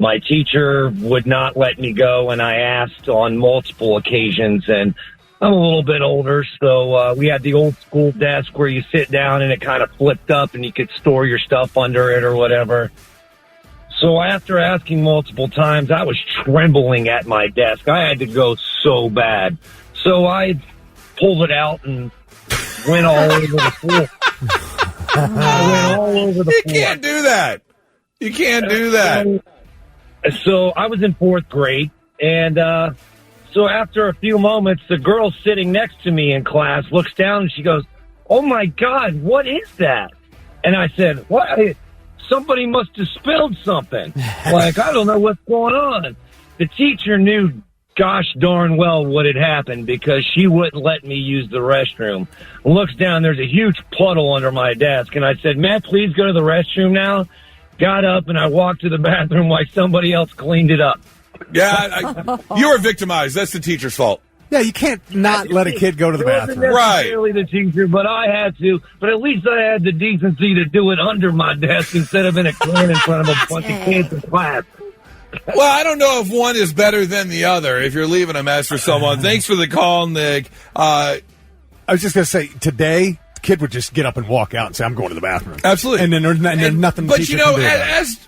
My teacher would not let me go, and I asked on multiple occasions, and I'm a little bit older, so we had the old school desk where you sit down and it kind of flipped up and you could store your stuff under it or whatever. So after asking multiple times, I was trembling at my desk. I had to go so bad. So I pulled it out and went all over the floor. I went all over the floor. You can't do that. You can't do that. So I was in 4th grade, and so after a few moments, the girl sitting next to me in class looks down and she goes, "Oh my God, what is that?" And I said, "What? Somebody must have spilled something. Like, I don't know what's going on." The teacher knew gosh darn well what had happened because she wouldn't let me use the restroom. Looks down, there's a huge puddle under my desk, and I said, "May I please go to the restroom now?" Got up and I walked to the bathroom while somebody else cleaned it up. Yeah, you were victimized. That's the teacher's fault. Yeah, you can't not let a kid go to the bathroom. It wasn't necessarily the teacher, but I had to. But at least I had the decency to do it under my desk instead of in a can in front of a bunch of kids in class. Well, I don't know if one is better than the other if you're leaving a mess for someone. Thanks for the call, Nick. I was just going to say, today, the kid would just get up and walk out and say, "I'm going to the bathroom." Absolutely. And then there's nothing the But, teacher you know, can do. as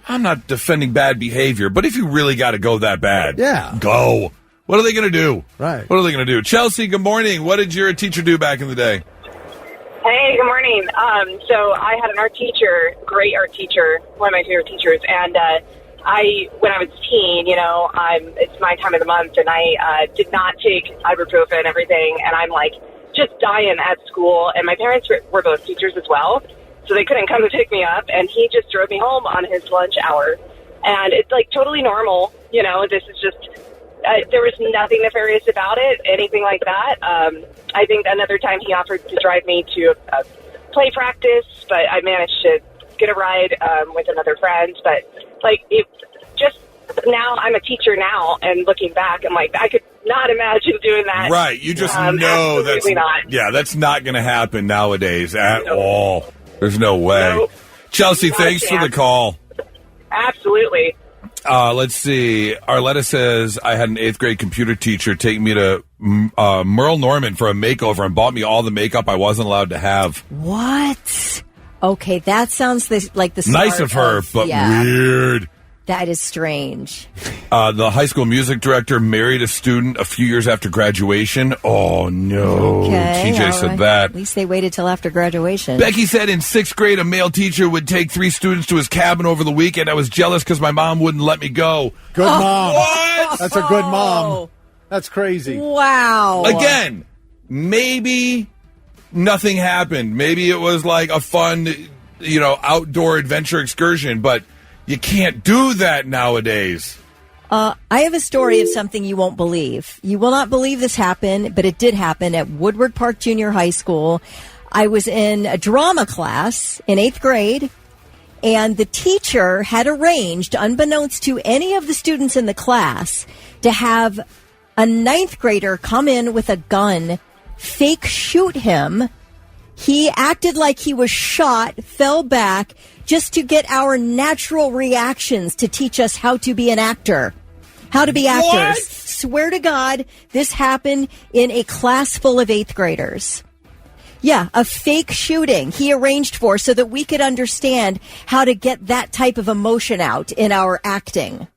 I'm not defending bad behavior, but if you really got to go that bad, yeah, go. What are they going to do? Right. What are they going to do? Chelsea, good morning. What did your teacher do back in the day? Hey, good morning. So I had an art teacher, great art teacher, one of my favorite teachers, and when I was a teen, it's my time of the month, and I did not take ibuprofen and everything, and I'm like just dying at school, and my parents were both teachers as well, so they couldn't come to pick me up, and he just drove me home on his lunch hour, and it's like totally normal, this is just, there was nothing nefarious about it, anything like that. I think another time he offered to drive me to a play practice, but I managed to get a ride with another friend, but it just now I'm a teacher now, and looking back, I'm like, I could not imagine doing that. Right. You just know that's not. Yeah, that's not going to happen nowadays at all. There's no way. Nope. Chelsea, thanks for the call. Absolutely. Let's see. Arletta says, I had an 8th grade computer teacher take me to Merle Norman for a makeover and bought me all the makeup I wasn't allowed to have. What? Okay, that sounds like the start nice of her, but weird. That is strange. The high school music director married a student a few years after graduation. Oh, no. Okay, TJ said that. At least they waited till after graduation. Becky said in 6th grade, a male teacher would take 3 students to his cabin over the weekend. I was jealous because my mom wouldn't let me go. Good mom. What? That's a good mom. That's crazy. Wow. Again, maybe nothing happened. Maybe it was like a fun, outdoor adventure excursion, but you can't do that nowadays. I have a story of something you won't believe. You will not believe this happened, but it did happen at Woodward Park Junior High School. I was in a drama class in 8th grade, and the teacher had arranged, unbeknownst to any of the students in the class, to have a 9th grader come in with a gun, fake shoot him. He acted like he was shot, fell back, just to get our natural reactions to teach us how to be an actor, how to be actors. What? Swear to God, this happened in a class full of 8th graders. Yeah, a fake shooting he arranged for so that we could understand how to get that type of emotion out in our acting.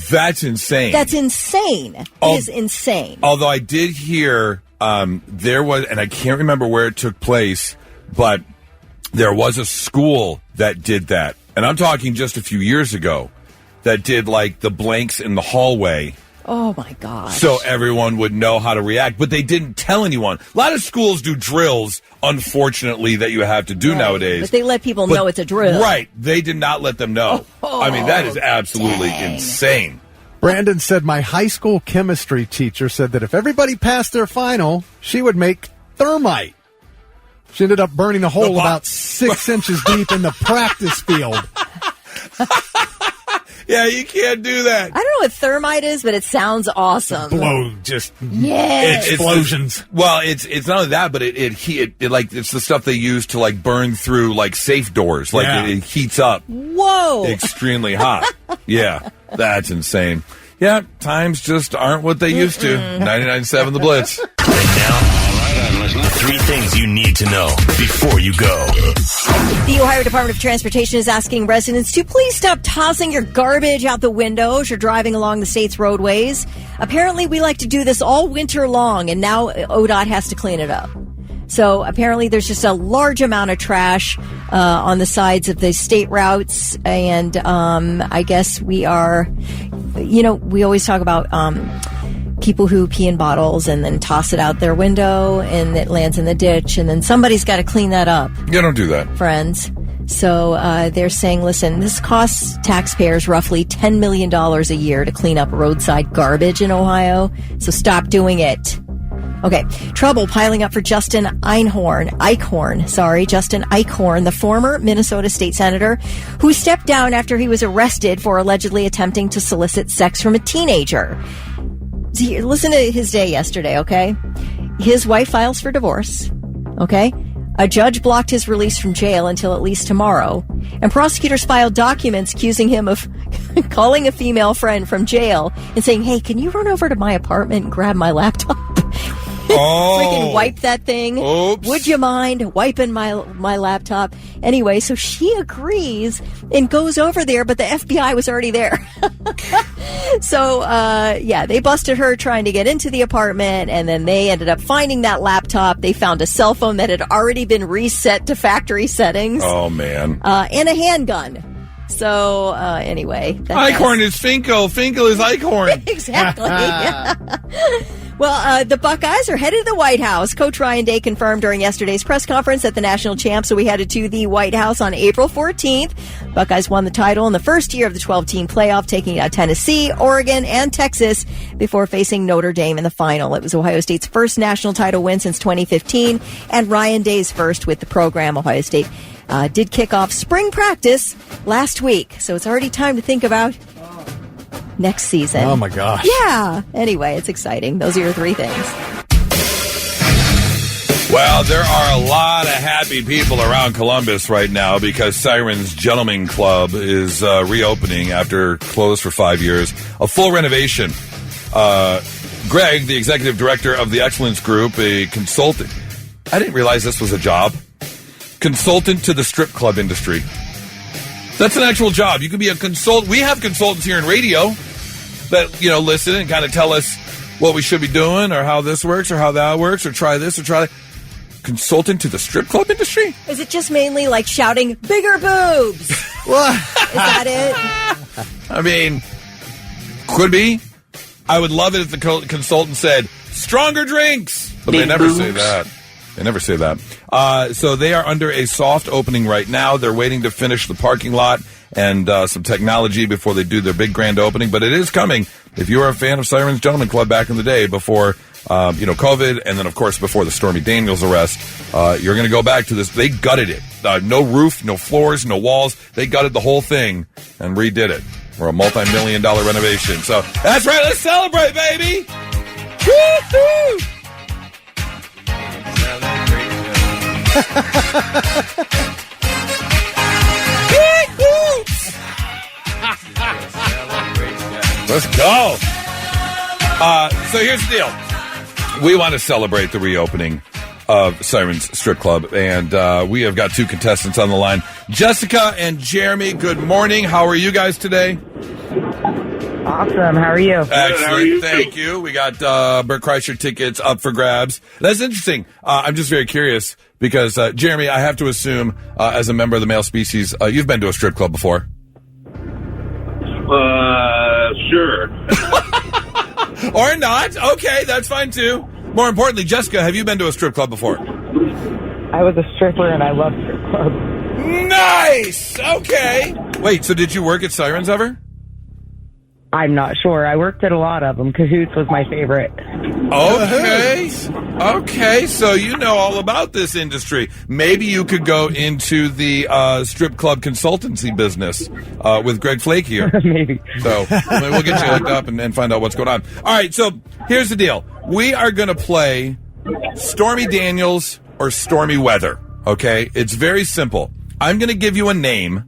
That's insane. That's insane. It is insane. Although I did hear there was, and I can't remember where it took place, but there was a school that did that. And I'm talking just a few years ago that did like the blanks in the hallway. Oh, my gosh. So everyone would know how to react. But they didn't tell anyone. A lot of schools do drills, unfortunately, that you have to do nowadays. But they let people know it's a drill. Right. They did not let them know. I mean, that is absolutely insane. Brandon said, my high school chemistry teacher said that if everybody passed their final, she would make thermite. She ended up burning a hole about 6 inches deep in the practice field. Yeah, you can't do that. I don't know what thermite is, but it sounds awesome. Explosions. It's not only that, but it like it's the stuff they use to like burn through like safe doors. Like it heats up. Whoa! Extremely hot. Yeah, that's insane. Yeah, times just aren't what they used to. 99.7 The Blitz. And now, 3 things you need to know before you go. The Ohio Department of Transportation is asking residents to please stop tossing your garbage out the window as you're driving along the state's roadways. Apparently, we like to do this all winter long, and now ODOT has to clean it up. So apparently there's just a large amount of trash on the sides of the state routes, and I guess we are, we always talk about people who pee in bottles and then toss it out their window and it lands in the ditch, and then somebody's got to clean that up. Yeah, don't do that. Friends. So they're saying, listen, this costs taxpayers roughly $10 million a year to clean up roadside garbage in Ohio, so stop doing it. Okay, trouble piling up for Justin Eichhorn, the former Minnesota state senator who stepped down after he was arrested for allegedly attempting to solicit sex from a teenager. Listen to his day yesterday, okay? His wife files for divorce, okay? A judge blocked his release from jail until at least tomorrow, and prosecutors filed documents accusing him of calling a female friend from jail and saying, hey, can you run over to my apartment and grab my laptop? Freaking wipe that thing. Oops. Would you mind wiping my laptop? Anyway, so she agrees and goes over there, but the FBI was already there. So, they busted her trying to get into the apartment, and then they ended up finding that laptop. They found a cell phone that had already been reset to factory settings. Oh, man. And a handgun. So, anyway. Eichhorn is Finkel. Finkel is Eichhorn. Exactly. Well, the Buckeyes are headed to the White House. Coach Ryan Day confirmed during yesterday's press conference that the national champs will be headed to the White House on April 14th. Buckeyes won the title in the first year of the 12-team playoff, taking out Tennessee, Oregon, and Texas before facing Notre Dame in the final. It was Ohio State's first national title win since 2015, and Ryan Day's first with the program. Ohio State did kick off spring practice last week, so it's already time to think about next season. Oh, my gosh. Yeah. Anyway, it's exciting. Those are your 3 things. Well, there are a lot of happy people around Columbus right now because Sirens Gentlemen Club is reopening after closed for 5 years. A full renovation. Greg, the executive director of the Excellence Group, a consultant. I didn't realize this was a job. Consultant to the strip club industry. That's an actual job. You can be a consultant. We have consultants here in radio that, listen and kind of tell us what we should be doing or how this works or how that works or try this or try that. Consultant to the strip club industry? Is it just mainly like shouting, bigger boobs? What? Is that it? I mean, could be. I would love it if the consultant said, stronger drinks. But they never say that. They never say that. So they are under a soft opening right now. They're waiting to finish the parking lot and some technology before they do their big grand opening. But it is coming. If you were a fan of Sirens Gentlemen Club back in the day before, COVID, and then, of course, before the Stormy Daniels arrest, you're going to go back to this. They gutted it. No roof, no floors, no walls. They gutted the whole thing and redid it for a multi-million-dollar renovation. So that's right. Let's celebrate, baby. Woo-hoo! Let's go. So here's the deal. We want to celebrate the reopening of Sirens Strip Club, and we have got 2 contestants on the line. Jessica and Jeremy, good morning. How are you guys today? Awesome. How are you? Excellent. Thank you. We got Bert Kreischer tickets up for grabs. That's interesting. I'm just very curious because, Jeremy, I have to assume, as a member of the male species, you've been to a strip club before. Sure. Or not. Okay, that's fine, too. More importantly, Jessica, have you been to a strip club before? I was a stripper, and I love strip clubs. Nice! Okay. Wait, so did you work at Sirens ever? I'm not sure. I worked at a lot of them. Cahoots was my favorite. Okay, so you know all about this industry. Maybe you could go into the strip club consultancy business with Greg Flake here. Maybe. So we'll get you hooked up and find out what's going on. All right, so here's the deal. We are going to play Stormy Daniels or Stormy Weather, okay? It's very simple. I'm going to give you a name.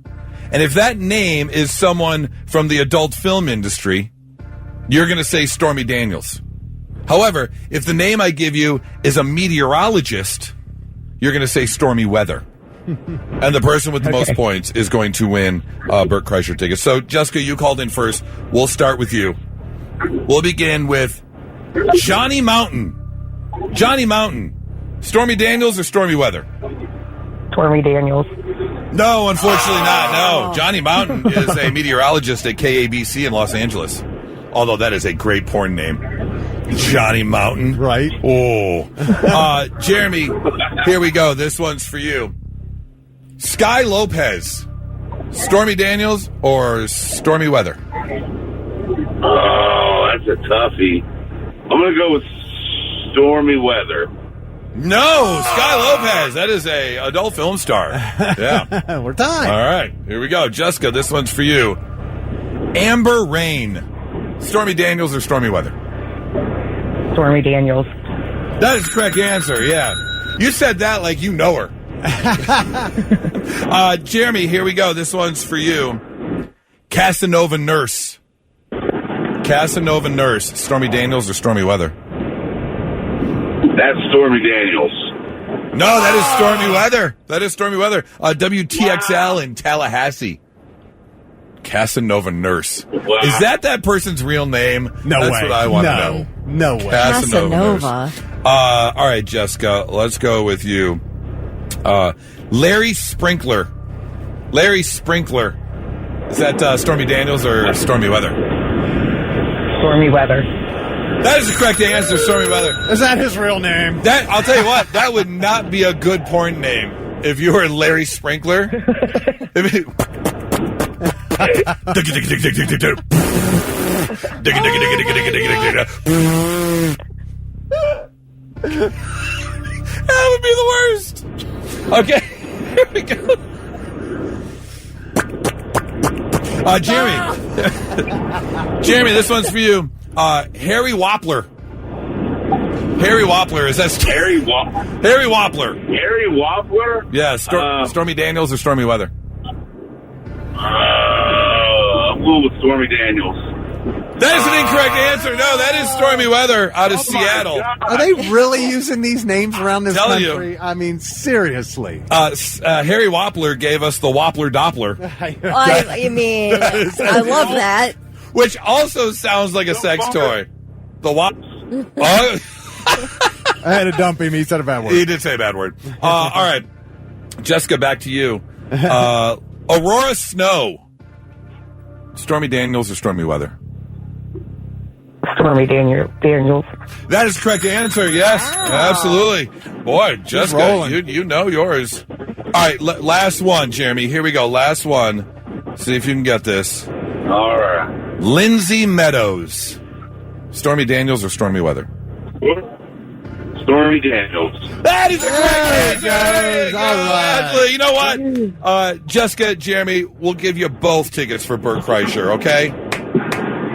And if that name is someone from the adult film industry, you're going to say Stormy Daniels. However, if the name I give you is a meteorologist, you're going to say Stormy Weather. And the person with the most points is going to win Bert Kreischer tickets. So, Jessica, you called in first. We'll start with you. We'll begin with Johnny Mountain. Johnny Mountain. Stormy Daniels or Stormy Weather? Stormy Daniels. No, unfortunately not. No. Johnny Mountain is a meteorologist at KABC in Los Angeles. Although that is a great porn name. Johnny Mountain. Right. Oh. Jeremy, here we go. This one's for you. Sky Lopez. Stormy Daniels or Stormy Weather? Oh, that's a toughie. I'm going to go with Stormy Weather. No, Sky Lopez. That is a adult film star. Yeah. We're tied. All right, here we go. Jessica, this one's for you. Amber Rain. Stormy Daniels or Stormy Weather? Stormy Daniels. That is the correct answer, yeah. You said that like you know her. Jeremy, here we go. This one's for you. Casanova Nurse. Casanova Nurse. Stormy Daniels or Stormy Weather? That's Stormy Daniels. No, that is Stormy Weather. That is Stormy Weather. WTXL in Tallahassee. Casanova Nurse. Wow. Is that person's real name? No That's way. what I want to know. No way. Casanova. All right, Jessica, let's go with you. Larry Sprinkler. Larry Sprinkler. Is that Stormy Daniels or Stormy Weather? Stormy Weather. That is the correct answer, Stormy Weather. Is that his real name? That I'll tell you what, that would not be a good porn name if you were Larry Sprinkler. That would be the worst. Okay, here we go. Jeremy. Jeremy, this one's for you. Harry Wappler. Harry Wappler. Is that Harry Harry Wappler? Harry Wappler? Yeah, Stormy Daniels or Stormy Weather? I'm going with Stormy Daniels. That is an incorrect answer. No, that is Stormy Weather out of Seattle. Are they really using these names around this Tell country? you. I mean, seriously. Harry Wappler gave us the Wappler Doppler. I mean, I love that. Which also sounds like a sex toy. The I had to dump him. He said a bad word. He did say a bad word. All right. Jessica, back to you. Aurora Snow. Stormy Daniels or Stormy Weather? Stormy Daniels. That is the correct answer, yes. Absolutely. Boy, Jessica, you know yours. All right, last one, Jeremy. Here we go. Last one. See if you can get this. All right. Lindsay Meadows. Stormy Daniels or Stormy Weather? Stormy Daniels. That is the correct answer. Right. You know what? Jessica, Jeremy, we'll give you both tickets for Bert Kreischer, okay?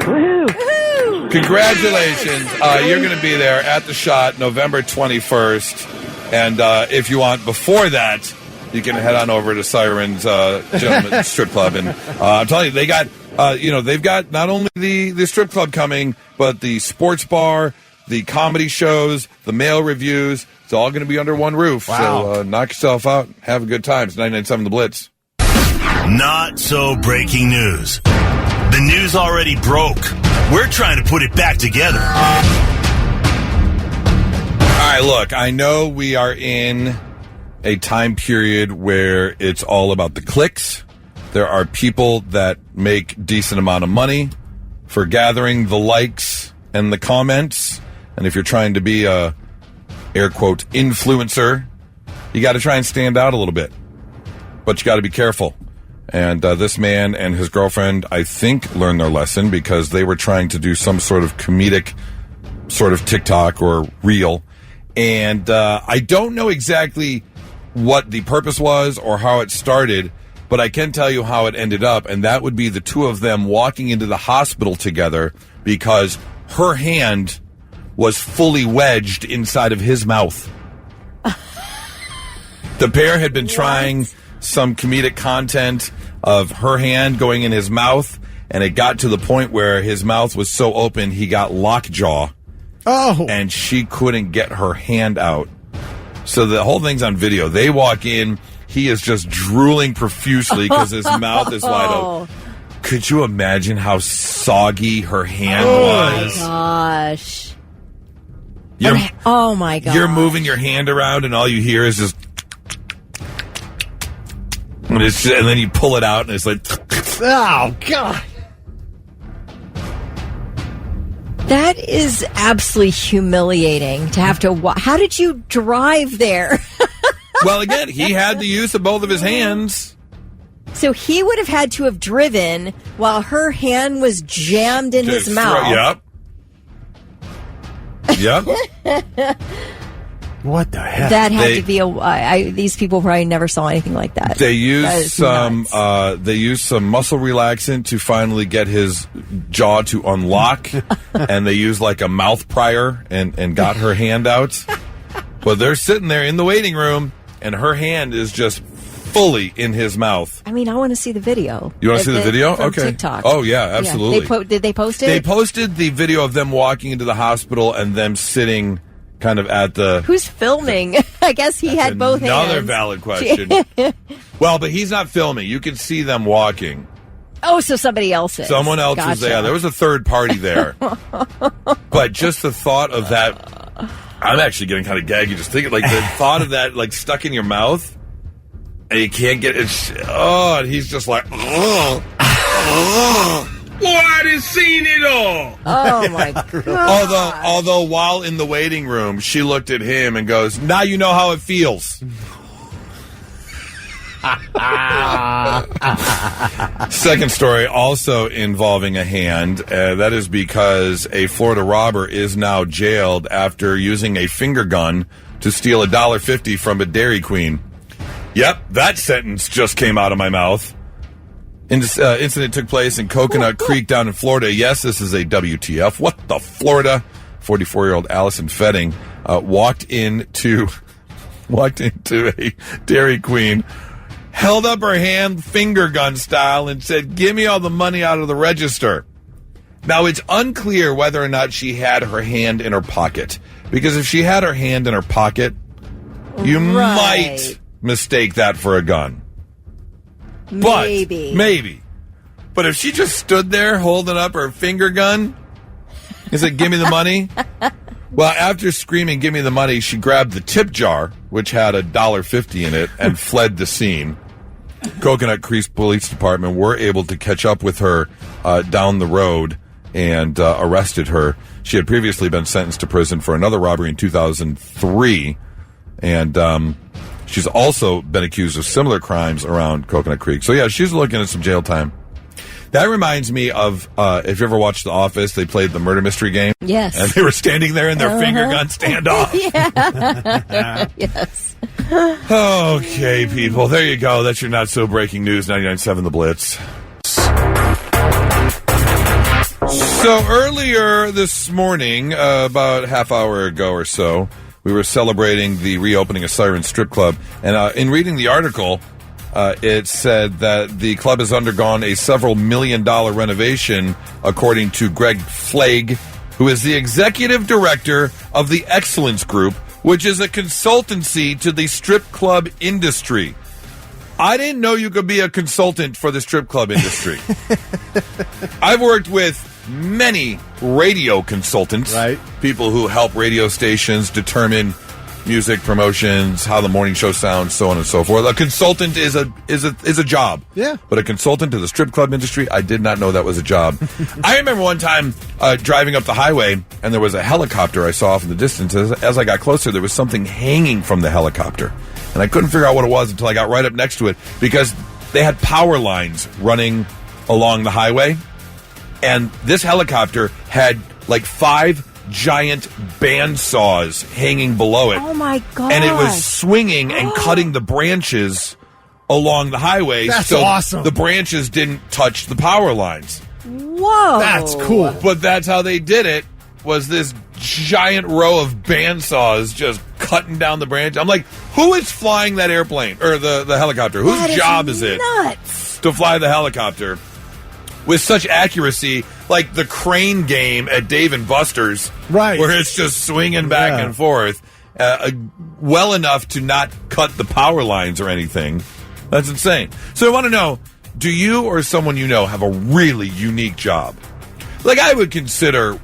Woohoo! Congratulations. You're going to be there at the Shot November 21st. And if you want before that, you can head on over to Siren's Gentlemen's Strip Club. And I'm telling you, they got, they've got not only the strip club coming, but the sports bar, the comedy shows, the mail reviews. It's all going to be under one roof. Wow. So knock yourself out. Have a good time. It's 99.7 The Blitz. Not so breaking news. The news already broke. We're trying to put it back together. All right, look, I know we are in a time period where it's all about the clicks. There are people that make decent amount of money for gathering the likes and the comments. And if you're trying to be a, air quote, influencer, you got to try and stand out a little bit. But you got to be careful. And this man and his girlfriend, I think, learned their lesson because they were trying to do some sort of comedic sort of TikTok or reel. And I don't know exactly what the purpose was or how it started, but I can tell you how it ended up, and that would be the two of them walking into the hospital together because her hand was fully wedged inside of his mouth. The pair had been trying some comedic content of her hand going in his mouth, and it got to the point where his mouth was so open he got lockjaw. Oh. And she couldn't get her hand out. So the whole thing's on video. They walk in, he is just drooling profusely because his mouth is wide open. Could you imagine how soggy her hand was? Oh, my gosh. Oh, my God. You're moving your hand around, and all you hear is just... And then you pull it out, and it's like... Oh, God. That is absolutely humiliating to have to... How did you drive there? Well, again, he had the use of both of his hands. So he would have had to have driven while her hand was jammed in his mouth. Yep. What the heck? That had to be these people probably never saw anything like that. They used some muscle relaxant to finally get his jaw to unlock, and they used like a mouth prior and got her hand out. But they're sitting there in the waiting room, and her hand is just fully in his mouth. I mean, I want to see the video. You want to see the video? From Okay. TikTok. Oh, yeah, absolutely. Yeah. Did they post it? They posted the video of them walking into the hospital and them sitting kind of at the... Who's filming? I guess he had both hands. Another valid question. Well, but he's not filming. You can see them walking. Oh, so somebody else is. Someone else was there. There was a third party there. But just the thought of that... I'm actually getting kind of gaggy just thinking, like, the thought of that, like, stuck in your mouth, and you can't get it. And he's just like, Boy, I done seen it all. Oh, my God. Although while in the waiting room, she looked at him and goes, now you know how it feels. Second story, also involving a hand. That is because a Florida robber is now jailed after using a finger gun to steal $1.50 from a Dairy Queen. Yep, that sentence just came out of my mouth. Incident took place in Coconut Creek down in Florida. Yes, this is a WTF. What the Florida? 44-year-old Allison Fetting walked into a Dairy Queen, held up her hand finger gun style, and said, give me all the money out of the register. Now, it's unclear whether or not she had her hand in her pocket. Because if she had her hand in her pocket, you might mistake that for a gun. Maybe. But if she just stood there holding up her finger gun and said, give me the money. Well, after screaming, give me the money, she grabbed the tip jar, which had $1.50 in it, and fled the scene. Coconut Creek Police Department were able to catch up with her down the road and arrested her. She had previously been sentenced to prison for another robbery in 2003, and she's also been accused of similar crimes around Coconut Creek. So, yeah, she's looking at some jail time. That reminds me of, if you ever watched The Office, they played the murder mystery game. Yes. And they were standing there in their finger gun standoff. Yeah. Yes. Okay, people. There you go. That's your not-so-breaking news, 99.7 The Blitz. So earlier this morning, about a half hour ago or so, we were celebrating the reopening of Siren Strip Club. And in reading the article, it said that the club has undergone a several million-dollar renovation, according to Greg Flagg, who is the executive director of the Excellence Group, which is a consultancy to the strip club industry. I didn't know you could be a consultant for the strip club industry. I've worked with many radio consultants, right? People who help radio stations determine music promotions, how the morning show sounds, so on and so forth. A consultant is a job. Yeah. But a consultant to the strip club industry, I did not know that was a job. I remember one time driving up the highway, and there was a helicopter I saw off in the distance. As I got closer, there was something hanging from the helicopter. And I couldn't figure out what it was until I got right up next to it, because they had power lines running along the highway, and this helicopter had like 5 giant bandsaws hanging below it. Oh my god! And it was swinging and cutting the branches along the highway. That's so awesome. The branches didn't touch the power lines. Whoa! That's cool. But that's how they did it. Was this giant row of bandsaws just cutting down the branch? I'm like, who is flying that airplane or the helicopter? Whose job is it to fly the helicopter with such accuracy, like the crane game at Dave and Buster's, right? Where it's just swinging back and forth, well enough to not cut the power lines or anything. That's insane. So I want to know: do you or someone you know have a really unique job? Like I would consider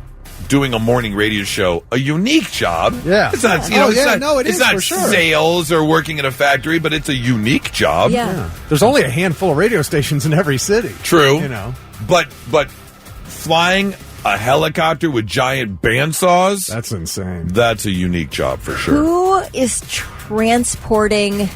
doing a morning radio show a unique job. Yeah. It's not, it's not sales or working in a factory, but it's a unique job. Yeah. There's only a handful of radio stations in every city. True. You know. But flying a helicopter with giant bandsaws, that's insane. That's a unique job for sure. Who is transporting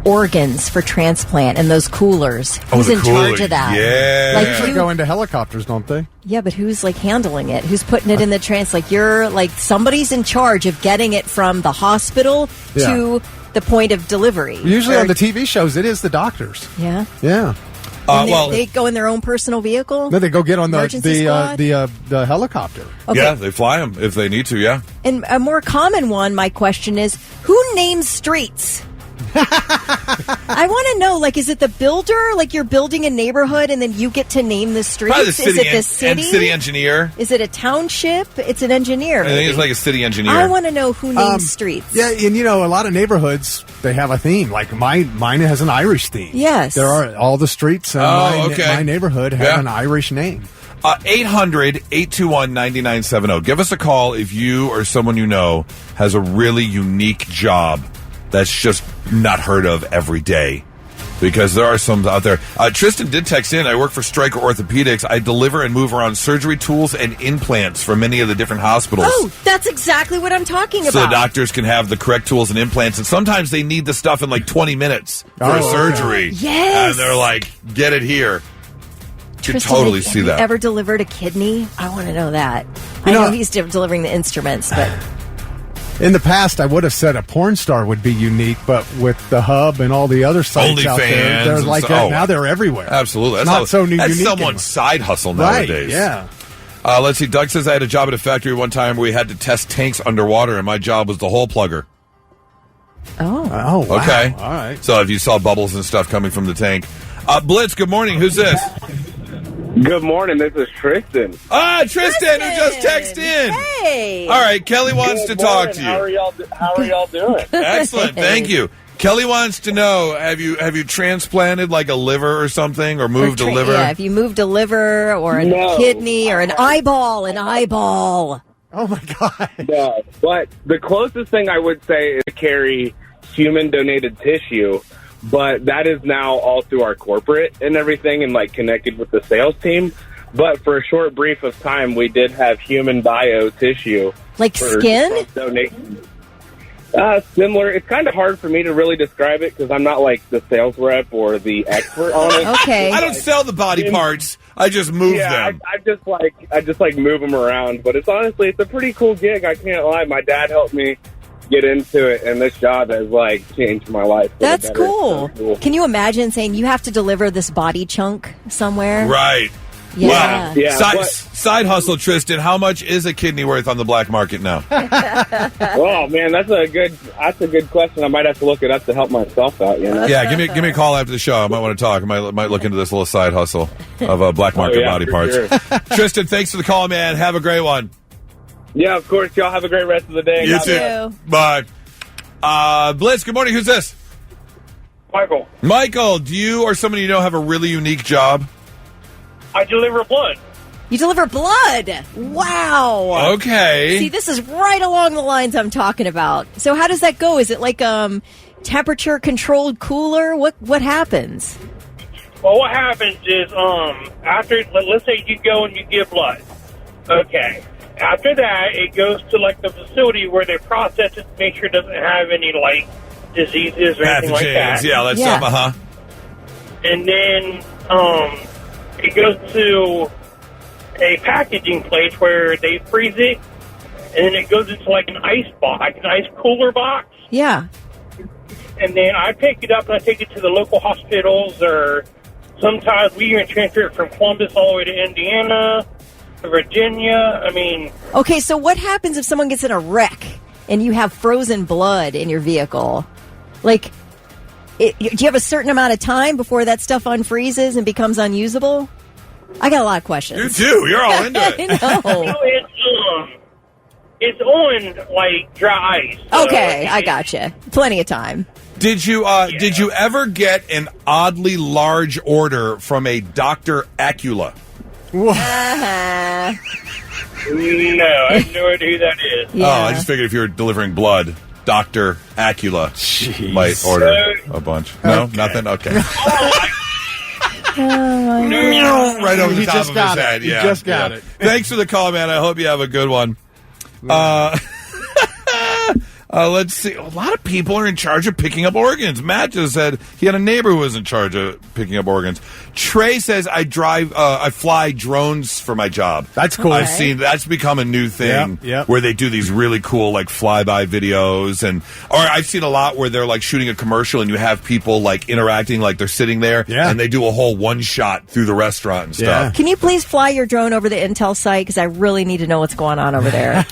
organs for transplant and those coolers? Who's in charge of that? Yeah. Like they go into helicopters, don't they? Yeah, but who's like handling it? Who's putting it in the like you're like somebody's in charge of getting it from the hospital to the point of delivery. Usually on the TV shows it is the doctors. Yeah. Yeah. They go in their own personal vehicle? No, they go get on the helicopter. Okay. Yeah, they fly them if they need to, yeah. And a more common one, my question is, who names streets? I want to know, like, is it the builder? Like, you're building a neighborhood and then you get to name the streets? Probably the city is it the city? city engineer. Is it a township? It's an engineer. I think it's like a city engineer. I want to know who names streets. Yeah, and a lot of neighborhoods, they have a theme. Like mine has an Irish theme. Yes. There are all the streets in my neighborhood have an Irish name. 800-821-9970. Give us a call if you or someone you know has a really unique job that's just not heard of every day, because there are some out there. Tristan did text in, I work for Stryker Orthopedics. I deliver and move around surgery tools and implants for many of the different hospitals. Oh, that's exactly what I'm talking about. So the doctors can have the correct tools and implants, and sometimes they need the stuff in like 20 minutes for a surgery. Yes. And they're like, get it here. Tristan, totally see have that. You ever delivered a kidney? I want to know that. I know he's delivering the instruments, but... In the past, I would have said a porn star would be unique, but with the Hub and all the other sites out there, they're like that. Now they're everywhere. Absolutely. It's not so unique. That's someone's side hustle nowadays. Right, yeah. Let's see. Doug says, I had a job at a factory one time where we had to test tanks underwater, and my job was the hole plugger. Oh. Wow. Okay. All right. So if you saw bubbles and stuff coming from the tank. Blitz, good morning. Who's this? Good morning. This is Tristan. Tristan, who just texted in. Hey. All right, Kelly wants to talk to you. How are y'all doing? Excellent. Thank you. Kelly wants to know, have you transplanted like a liver or something, or moved a liver? Yeah, if you moved a liver or a kidney or an eyeball. Oh, my God. No, but the closest thing I would say is to carry human-donated tissue. But that is now all through our corporate and everything and, like, connected with the sales team. But for a short brief of time, we did have human bio tissue. Like skin? Donations. Similar. It's kind of hard for me to really describe it because I'm not, like, the sales rep or the expert on it. Okay. I don't sell the body parts. I just move them. I just move them around. But it's a pretty cool gig. I can't lie. My dad helped me get into it, and this job has changed my life. That's cool. Can you imagine saying you have to deliver this body chunk somewhere? Right. Yeah. Wow. Yeah. Side hustle, Tristan. How much is a kidney worth on the black market now? Oh man, that's a good question. I might have to look it up to help myself out. Yeah, give me a call after the show. I might want to talk. I might look into this little side hustle of black market body parts. Sure. Tristan, thanks for the call, man. Have a great one. Yeah, of course. Y'all have a great rest of the day. You too. Bye. Blitz, good morning. Who's this? Michael. Michael, do you or somebody you know have a really unique job? I deliver blood. You deliver blood. Wow. Okay. See, this is right along the lines I'm talking about. So how does that go? Is it like temperature controlled cooler? What happens? Well, what happens is after, let's say you go and you give blood. Okay. After that, it goes to the facility where they process it to make sure it doesn't have any diseases or anything like that. Yeah, that stuff. and then it goes to a packaging place where they freeze it, and then it goes into like an ice box, like an ice cooler box. Yeah. And then I pick it up and I take it to the local hospitals, or sometimes we even transfer it from Columbus all the way to Indiana, to Virginia. I mean... Okay, so what happens if someone gets in a wreck and you have frozen blood in your vehicle? Like, do you have a certain amount of time before that stuff unfreezes and becomes unusable? I got a lot of questions. You do. You're all into it. I know. It's on, like, dry ice. Okay, I gotcha. Plenty of time. Did you ever get an oddly large order from a Dr. Acula? No, I have no idea who that is. Yeah. Oh, I just figured if you were delivering blood, Dr. Acula might order a bunch. No, nothing? Okay. Right over the top of his head. Yeah, he just got it. Thanks for the call, man. I hope you have a good one. Let's see. A lot of people are in charge of picking up organs. Matt just said he had a neighbor who was in charge of picking up organs. Trey says I fly drones for my job. That's cool. I've seen that's become a new thing where they do these really cool like flyby videos, or I've seen a lot where they're like shooting a commercial and you have people like interacting like they're sitting there and they do a whole one shot through the restaurant and stuff. Can you please fly your drone over the Intel site? Because I really need to know what's going on over there.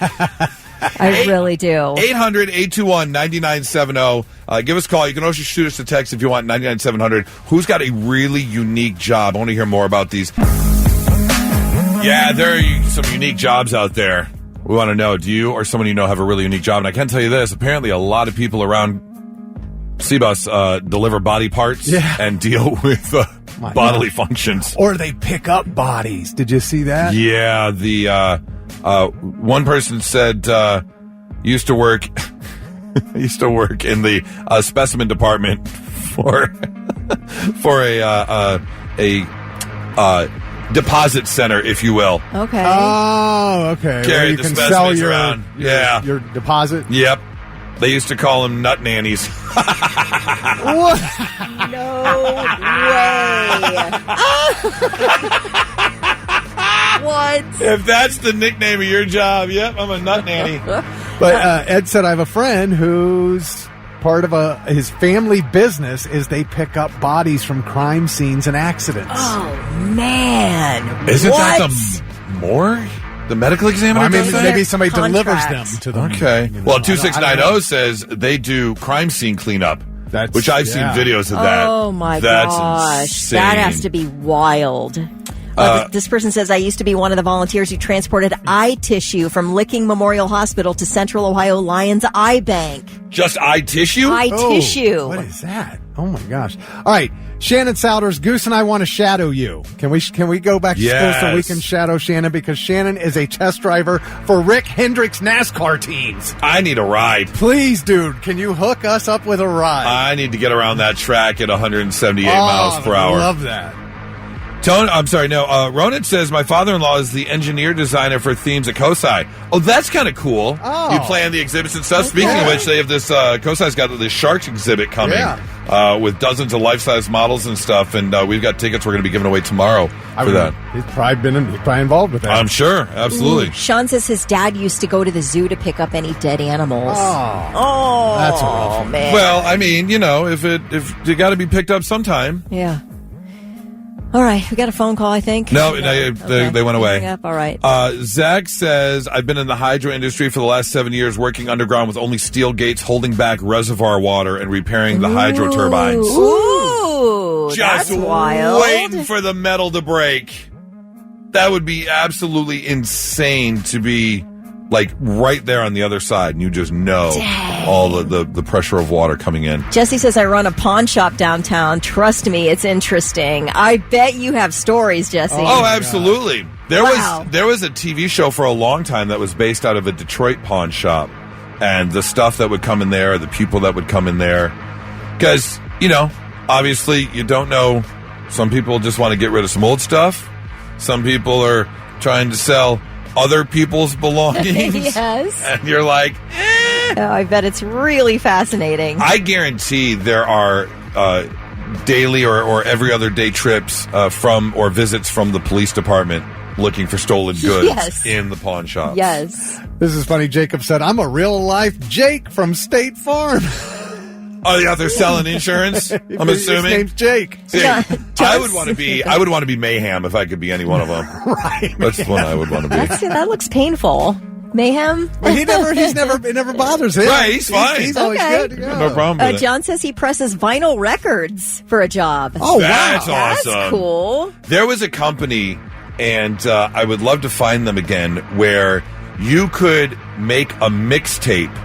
I really do. 800-821-9970. Give us a call. You can also shoot us a text if you want, 99700. Who's got a really unique job? I want to hear more about these. Yeah, there are some unique jobs out there. We want to know, do you or someone you know have a really unique job? And I can tell you this, apparently a lot of people around CBUS deliver body parts and deal with bodily functions. Or they pick up bodies. Did you see that? Yeah, one person said used to work in the specimen department for a deposit center, if you will. Okay. Oh, okay. Carry you the can specimens sell around. your deposit. Yep. They used to call them nut nannies. What? No way. What? If that's the nickname of your job, yep, I'm a nut nanny. But Ed said, I have a friend who's part of his family business is they pick up bodies from crime scenes and accidents. Oh, man. Isn't that the morgue? The medical examiner? Well, I mean, maybe somebody delivers them to them. Okay. Well, 2690 says they do crime scene cleanup, which I've seen videos of that. Oh, my That's gosh. insane. That has to be wild. This person says, I used to be one of the volunteers who transported eye tissue from Licking Memorial Hospital to Central Ohio Lions Eye Bank. Just eye tissue? Eye tissue. What is that? Oh, my gosh. All right. Shannon Souders, Goose and I want to shadow you. Can we go back to school so we can shadow Shannon? Because Shannon is a test driver for Rick Hendrick's NASCAR teams. I need a ride. Please, dude, can you hook us up with a ride? I need to get around that track at 178 miles per hour. I love that. Ronan says, my father-in-law is the engineer designer for themes at COSI. Oh, that's kind of cool. Oh. You plan the exhibits and stuff. Speaking of which, they have this, COSI's got this sharks exhibit coming with dozens of life-size models and stuff, and we've got tickets we're going to be giving away tomorrow for that. He's probably involved with that. I'm sure. Absolutely. Ooh, Sean says his dad used to go to the zoo to pick up any dead animals. Oh. That's awful. Man. Well, I mean, if you got to be picked up sometime. Yeah. All right, we got a phone call, I think. No, they went away. Yep, all right. Zach says, I've been in the hydro industry for the last 7 years, working underground with only steel gates holding back reservoir water and repairing the hydro turbines. Ooh, just that's wild. Waiting for the metal to break. That would be absolutely insane to be like right there on the other side, and you just know all the pressure of water coming in. Jesse says, I run a pawn shop downtown. Trust me, it's interesting. I bet you have stories, Jesse. Oh, absolutely. There was a TV show for a long time that was based out of a Detroit pawn shop, and the stuff that would come in there, the people that would come in there, because, obviously you don't know. Some people just want to get rid of some old stuff. Some people are trying to sell other people's belongings. Yes. And you're like, Oh, I bet it's really fascinating. I guarantee there are daily or every other day trips from or visits from the police department looking for stolen goods in the pawn shop. Yes. This is funny. Jacob said, I'm a real-life Jake from State Farm. Oh, yeah, they're selling insurance, I'm assuming. His name's Jake. See, I would want to be Mayhem if I could be any one of them. Right. That's the one I would want to be. That looks painful. Mayhem? Well, it never bothers him. Right, he's fine. He's always good to go. No problem with it. John says he presses vinyl records for a job. Oh, that's wow. awesome. That's cool. There was a company, and I would love to find them again, where you could make a mixtape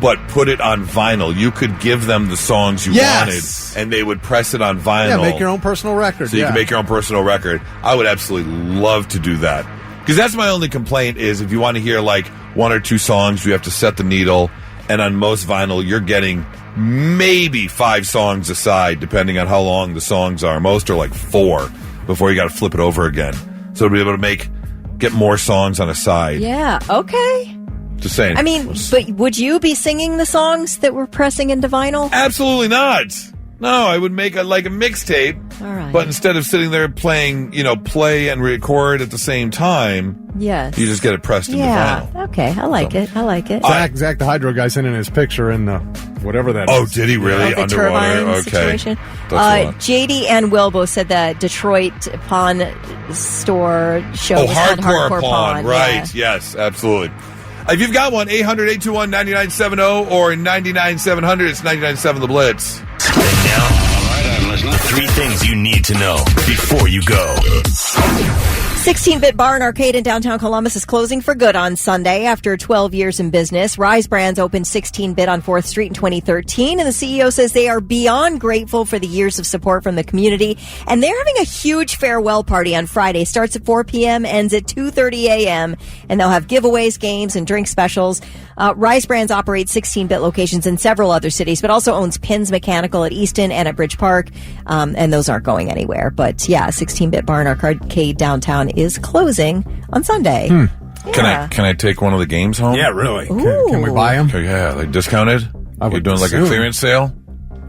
but put it on vinyl. You could give them the songs you wanted, and they would press it on vinyl. Yeah, make your own personal record. So you can make your own personal record. I would absolutely love to do that. Because that's my only complaint is if you want to hear like one or two songs, you have to set the needle. And on most vinyl, you're getting maybe 5 songs a side, depending on how long the songs are. Most are like 4 before you got to flip it over again. So to be able to get more songs on a side. Yeah, okay. Just saying. I mean, but would you be singing the songs that we're pressing into vinyl? Absolutely not. No, I would make a mixtape. All right. But instead of sitting there playing, play and record at the same time, yes, you just get it pressed into vinyl. Okay, I like it. Zach the hydro guy's in his picture in the whatever that is. Oh, did he really? The Underwater? turbine Okay. situation. JD and Wilbo said that Detroit pawn store show was called Hardcore Pawn. Right. Yeah. Yes, absolutely. If you've got one, 800-821-9970 or 99-700, it's 99.7 The Blitz. And now, all right, I'm listening. 3 things you need to know before you go. 16-Bit Bar and Arcade in downtown Columbus is closing for good on Sunday after 12 years in business. Rise Brands opened 16-Bit on 4th Street in 2013, and the CEO says they are beyond grateful for the years of support from the community, and they're having a huge farewell party on Friday. Starts at 4 p.m., ends at 2:30 a.m., and they'll have giveaways, games, and drink specials. Rise Brands operates 16-Bit locations in several other cities, but also owns Pins Mechanical at Easton and at Bridge Park, and those aren't going anywhere. But yeah, 16-Bit Bar and Arcade downtown is closing on Sunday. Yeah. Can I take one of the games home? Yeah, really. Can we buy them? Yeah, discounted? You're doing a clearance sale?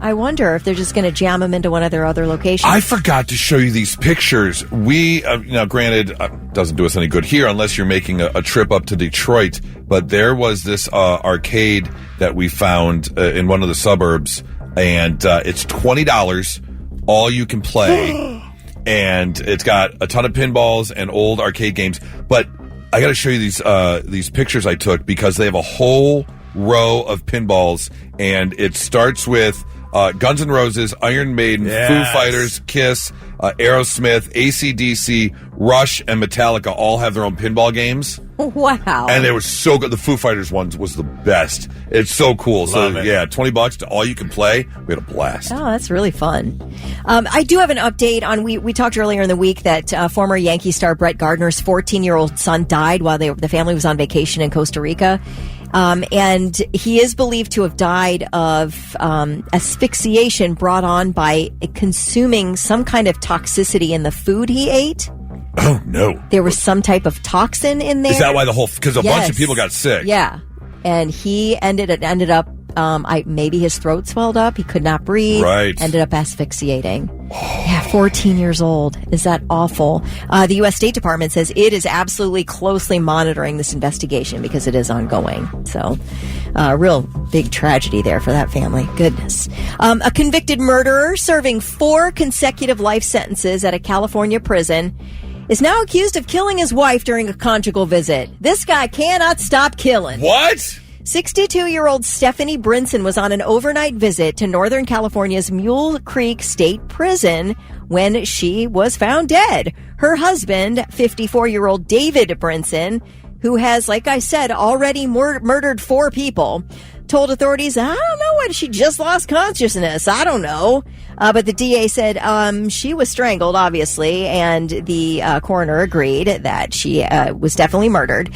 I wonder if they're just going to jam them into one of their other locations. I forgot to show you these pictures. We, granted, doesn't do us any good here unless you're making a trip up to Detroit, but there was this arcade that we found in one of the suburbs, and it's $20, all you can play. And it's got a ton of pinballs and old arcade games. But I got to show you these pictures I took because they have a whole row of pinballs, and it starts with Guns N' Roses, Iron Maiden, Foo Fighters, Kiss, Aerosmith, AC/DC, Rush, and Metallica all have their own pinball games. Wow. And they were so good. The Foo Fighters ones was the best. It's so cool. Love it. Yeah, $20 to all you can play. We had a blast. Oh, that's really fun. I do have an update on, we talked earlier in the week that former Yankee star Brett Gardner's 14-year-old son died while the family was on vacation in Costa Rica. And he is believed to have died of asphyxiation brought on by consuming some kind of toxicity in the food he ate. Oh, no. There was some type of toxin in there. Is that why because a bunch of people got sick? Yeah. And he ended up, maybe his throat swelled up. He could not breathe. Right. Ended up asphyxiating. Yeah, 14 years old. Is that awful? The U.S. State Department says it is absolutely closely monitoring this investigation because it is ongoing. So, real big tragedy there for that family. Goodness. A convicted murderer serving 4 consecutive life sentences at a California prison is now accused of killing his wife during a conjugal visit. This guy cannot stop killing. What? 62-year-old Stephanie Brinson was on an overnight visit to Northern California's Mule Creek State Prison when she was found dead. Her husband, 54-year-old David Brinson, who has, like I said, already murdered 4 people, told authorities, I don't know why she just lost consciousness. I don't know. But the DA said she was strangled, obviously, and the coroner agreed that she was definitely murdered.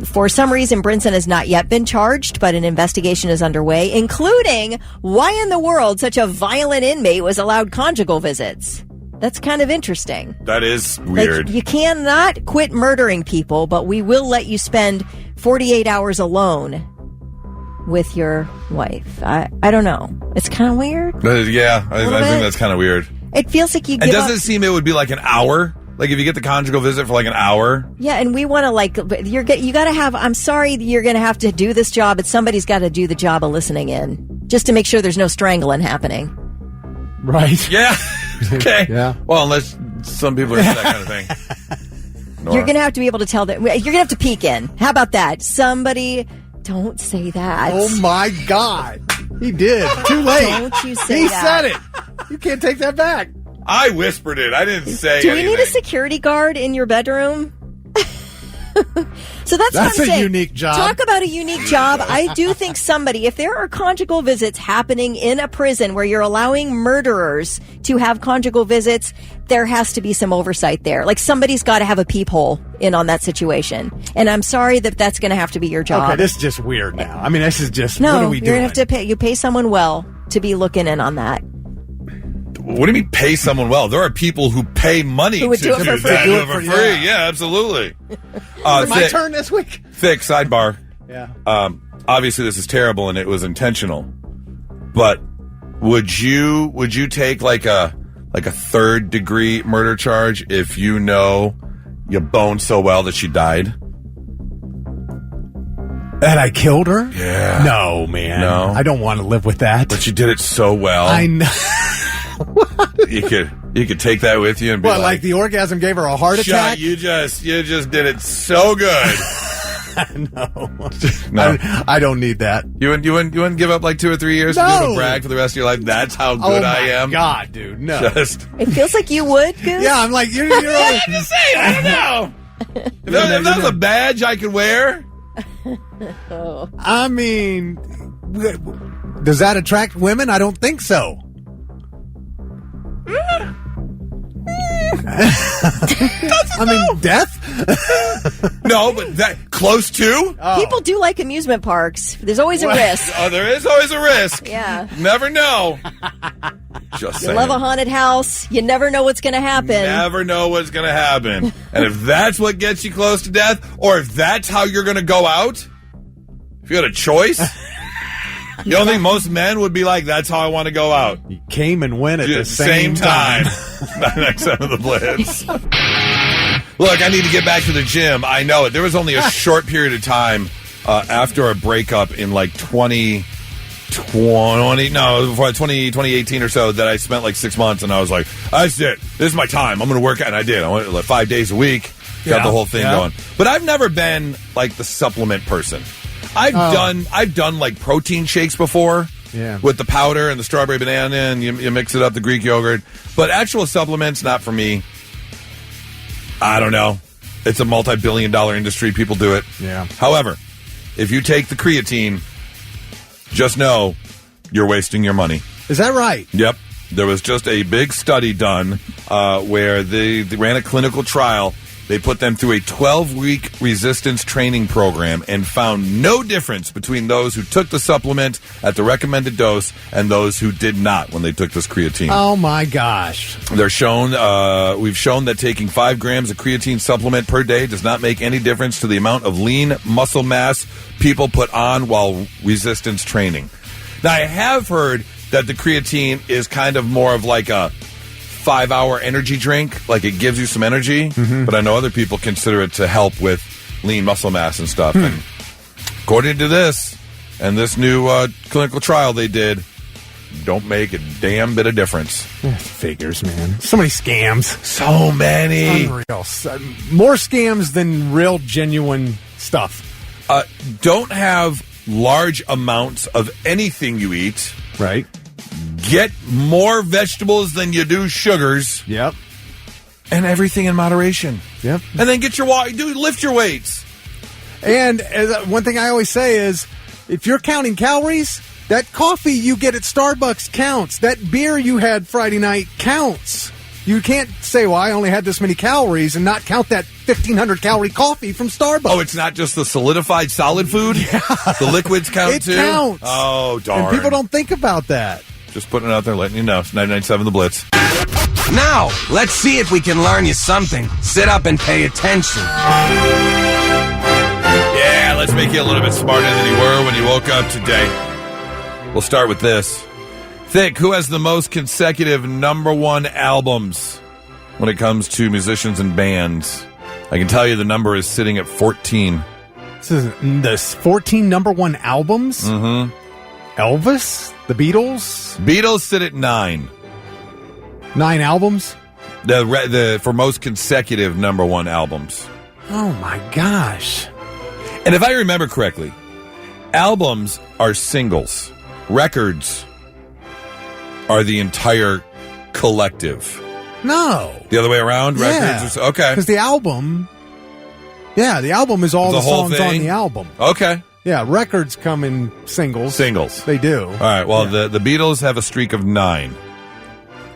For some reason, Brinson has not yet been charged, but an investigation is underway, including why in the world such a violent inmate was allowed conjugal visits. That's kind of interesting. That is weird. Like, you cannot quit murdering people, but we will let you spend 48 hours alone with your wife. I don't know. It's kind of weird. Yeah, I think that's kind of weird. It feels like you And doesn't it seem it would be like an hour? Like if you get the conjugal visit for like an hour? Yeah, and we want to you got to have, I'm sorry, you're going to have to do this job, but somebody's got to do the job of listening in just to make sure there's no strangling happening. Right. Yeah. Okay. Yeah. Well, unless some people are into that kind of thing. You're going to have to be able to tell that. You're going to have to peek in. How about that? Somebody, don't say that. Oh my God. He did. Too late. Don't you say he that. said it. You can't take that back. I whispered it. I didn't say Do we anything. need a security guard in your bedroom? So that's what I'm a saying. unique job. Talk about a unique job. I do think somebody, if there are conjugal visits happening in a prison where you're allowing murderers to have conjugal visits, there has to be some oversight there. Like somebody's got to have a peephole in on that situation. And I'm sorry that that's going to have to be your job. Okay, this is just weird now. I mean, this is just, no, what are we you're doing? going to have to pay. You pay someone well to be looking in on that. What do you mean pay someone well? There are people who pay money Who would do it for free. that. Do it for free. Yeah, absolutely. My turn this week. Thick sidebar. Yeah. Obviously, this is terrible and it was intentional. But would you take like a third degree murder charge if you know you boned so well that she died? And I killed her? Yeah. No, man. No. I don't want to live with that. But you did it so well. I know. You could take that with you and be What, like the orgasm gave her a heart attack? You just did it so good. No. I don't need that. You wouldn't give up like 2 or 3 years to do a brag for the rest of your life? That's how good I am. Oh, my God, dude. No. It feels like you would, Goose. Yeah, I'm like, you're I'm just saying, I don't know. If that was a badge I could wear. Oh. I mean, does that attract women? I don't think so. I mean, death? No, but that close to? People do like amusement parks. There's always a risk. Oh, there is always a risk. Yeah. Never know. Just You saying. love a haunted house. You never know what's going to happen. Never know what's going to happen. And if that's what gets you close to death, or if that's how you're going to go out, if you had a choice, you don't think most men would be like, that's how I want to go out? You came and went at the same time. 997 The Blitz. Look, I need to get back to the gym. I know it. There was only a short period of time after a breakup in like 2018 or so that I spent like 6 months and I was like, that's it. This is my time. I'm going to work out. And I did. I went like 5 days a week. Got the whole thing going. But I've never been like the supplement person. I've done like protein shakes before. Yeah. With the powder and the strawberry banana and you mix it up, the Greek yogurt. But actual supplements, not for me. I don't know. It's a multi-billion-dollar industry. People do it. Yeah. However, if you take the creatine, just know you're wasting your money. Is that right? Yep. There was just a big study done where they ran a clinical trial. They put them through a 12-week resistance training program and found no difference between those who took the supplement at the recommended dose and those who did not when they took this creatine. Oh, my gosh. They're shown, we've shown that taking 5 grams of creatine supplement per day does not make any difference to the amount of lean muscle mass people put on while resistance training. Now, I have heard that the creatine is kind of more of like a 5-hour energy drink, like it gives you some energy, but I know other people consider it to help with lean muscle mass and stuff. And according to this and this new clinical trial they did, don't make a damn bit of difference. Figures, man. So many scams. So many. Unreal. More scams than real, genuine stuff. Don't have large amounts of anything you eat. Right. Get more vegetables than you do sugars. Yep. And everything in moderation. Yep. And then lift your weights. And one thing I always say is, if you're counting calories, that coffee you get at Starbucks counts. That beer you had Friday night counts. You can't say, well, I only had this many calories and not count that 1,500 calorie coffee from Starbucks. Oh, it's not just the solidified solid food? Yeah. The liquids count it too? It counts. Oh, darn. And people don't think about that. Just putting it out there, letting you know. It's 997 The Blitz. Now, let's see if we can learn you something. Sit up and pay attention. Yeah, let's make you a little bit smarter than you were when you woke up today. We'll start with this. Think, who has the most consecutive number one albums when it comes to musicians and bands? I can tell you the number is sitting at 14. This is the 14 number one albums? Mm-hmm. Elvis? The Beatles? Beatles sit at 9. 9 albums? For most consecutive number one albums. Oh, my gosh. And if I remember correctly, albums are singles. Records are the entire collective. No. The other way around? Yeah. Records are, okay. Because the album is all the whole songs thing? on the album. Okay. Yeah, records come in singles. Singles. They do. All right, well, the Beatles have a streak of 9.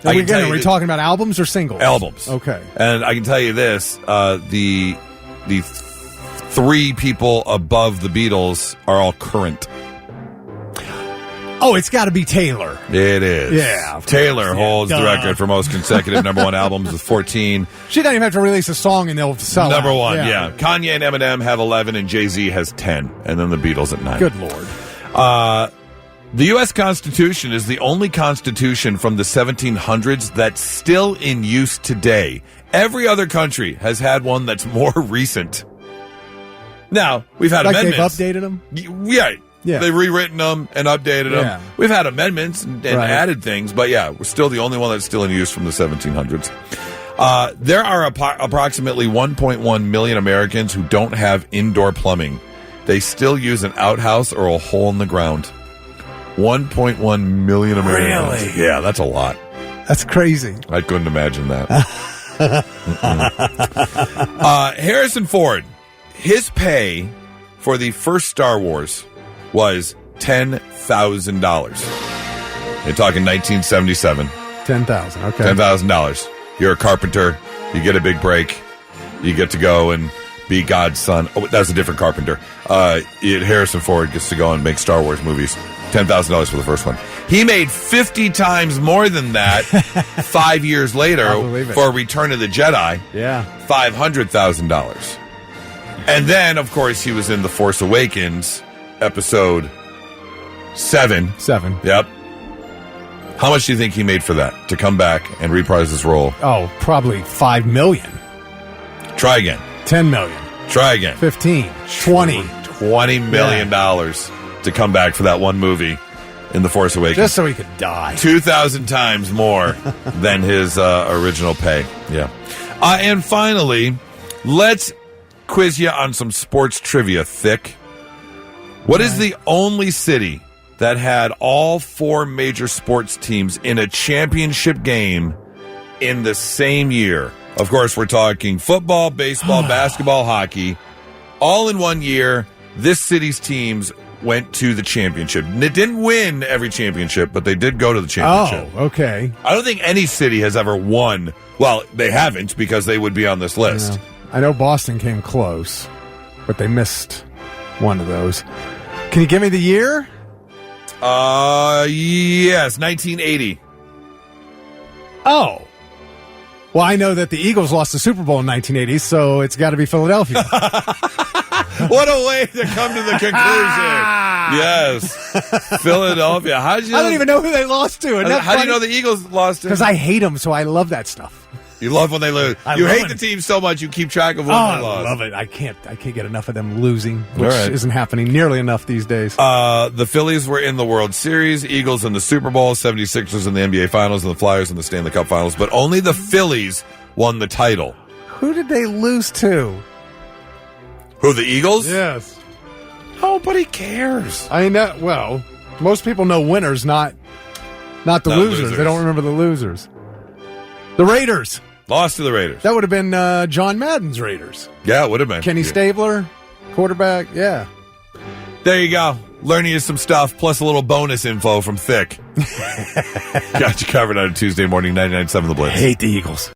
Are we talking about albums or singles? Albums. Okay. And I can tell you this, the 3 people above the Beatles are all current. Oh, it's got to be Taylor. It is. Yeah. Taylor holds the record for most consecutive number one albums with 14. She doesn't even have to release a song and they'll sell Number out. one, yeah. Kanye and Eminem have 11 and Jay-Z has 10. And then the Beatles at 9. Good Lord. The U.S. Constitution is the only constitution from the 1700s that's still in use today. Every other country has had one that's more recent. Now, we've had amendments. They've updated them? Yeah. They've rewritten them and updated them. Yeah. We've had amendments and added things, but yeah, we're still the only one that's still in use from the 1700s. There are approximately 1.1 million Americans who don't have indoor plumbing. They still use an outhouse or a hole in the ground. 1.1 million Americans. Really? Yeah, that's a lot. That's crazy. I couldn't imagine that. Harrison Ford, his pay for the first Star Wars was $10,000. You're talking 1977. $10,000, okay. $10,000. You're a carpenter. You get a big break. You get to go and be God's son. Oh, that's a different carpenter. Harrison Ford gets to go and make Star Wars movies. $10,000 for the first one. He made 50 times more than that 5 years later for Return of the Jedi. Yeah. $500,000. And then, of course, he was in The Force Awakens, episode 7. 7. Yep. How much do you think he made for that, to come back and reprise his role? Oh, probably $5 million. Try again. $10 million. Try again. 15. 20. $20 million to come back for that one movie in The Force Awakens. Just so he could die. 2,000 times more than his original pay. Yeah. And finally, let's quiz you on some sports trivia, Thick. What is the only city that had all 4 major sports teams in a championship game in the same year? Of course, we're talking football, baseball, basketball, hockey. All in one year, this city's teams went to the championship. And it didn't win every championship, but they did go to the championship. Oh, okay. I don't think any city has ever won. Well, they haven't, because they would be on this list. Yeah. I know Boston came close, but they missed one of those. Can you give me the year? Yes, 1980. Oh. Well, I know that the Eagles lost the Super Bowl in 1980, so it's got to be Philadelphia. What a way to come to the conclusion. Yes. Philadelphia. I don't even know who they lost to. How do you know the Eagles lost to? Because I hate them, so I love that stuff. You love when they lose. You hate the team so much you keep track of when they lost. I love it. I can't get enough of them losing, which isn't happening nearly enough these days. The Phillies were in the World Series, Eagles in the Super Bowl, 76ers in the NBA Finals, and the Flyers in the Stanley Cup Finals, but only the Phillies won the title. Who did they lose to? Who, the Eagles? Yes. Nobody cares. I know. Well, most people know winners, not the losers. They don't remember the losers. The Raiders. Lost to the Raiders. That would have been John Madden's Raiders. Yeah, it would have been. Kenny Stabler, quarterback. Yeah. There you go. Learning you some stuff, plus a little bonus info from Thick. Got you covered on a Tuesday morning, 99.7 The Blitz. Hate the Eagles.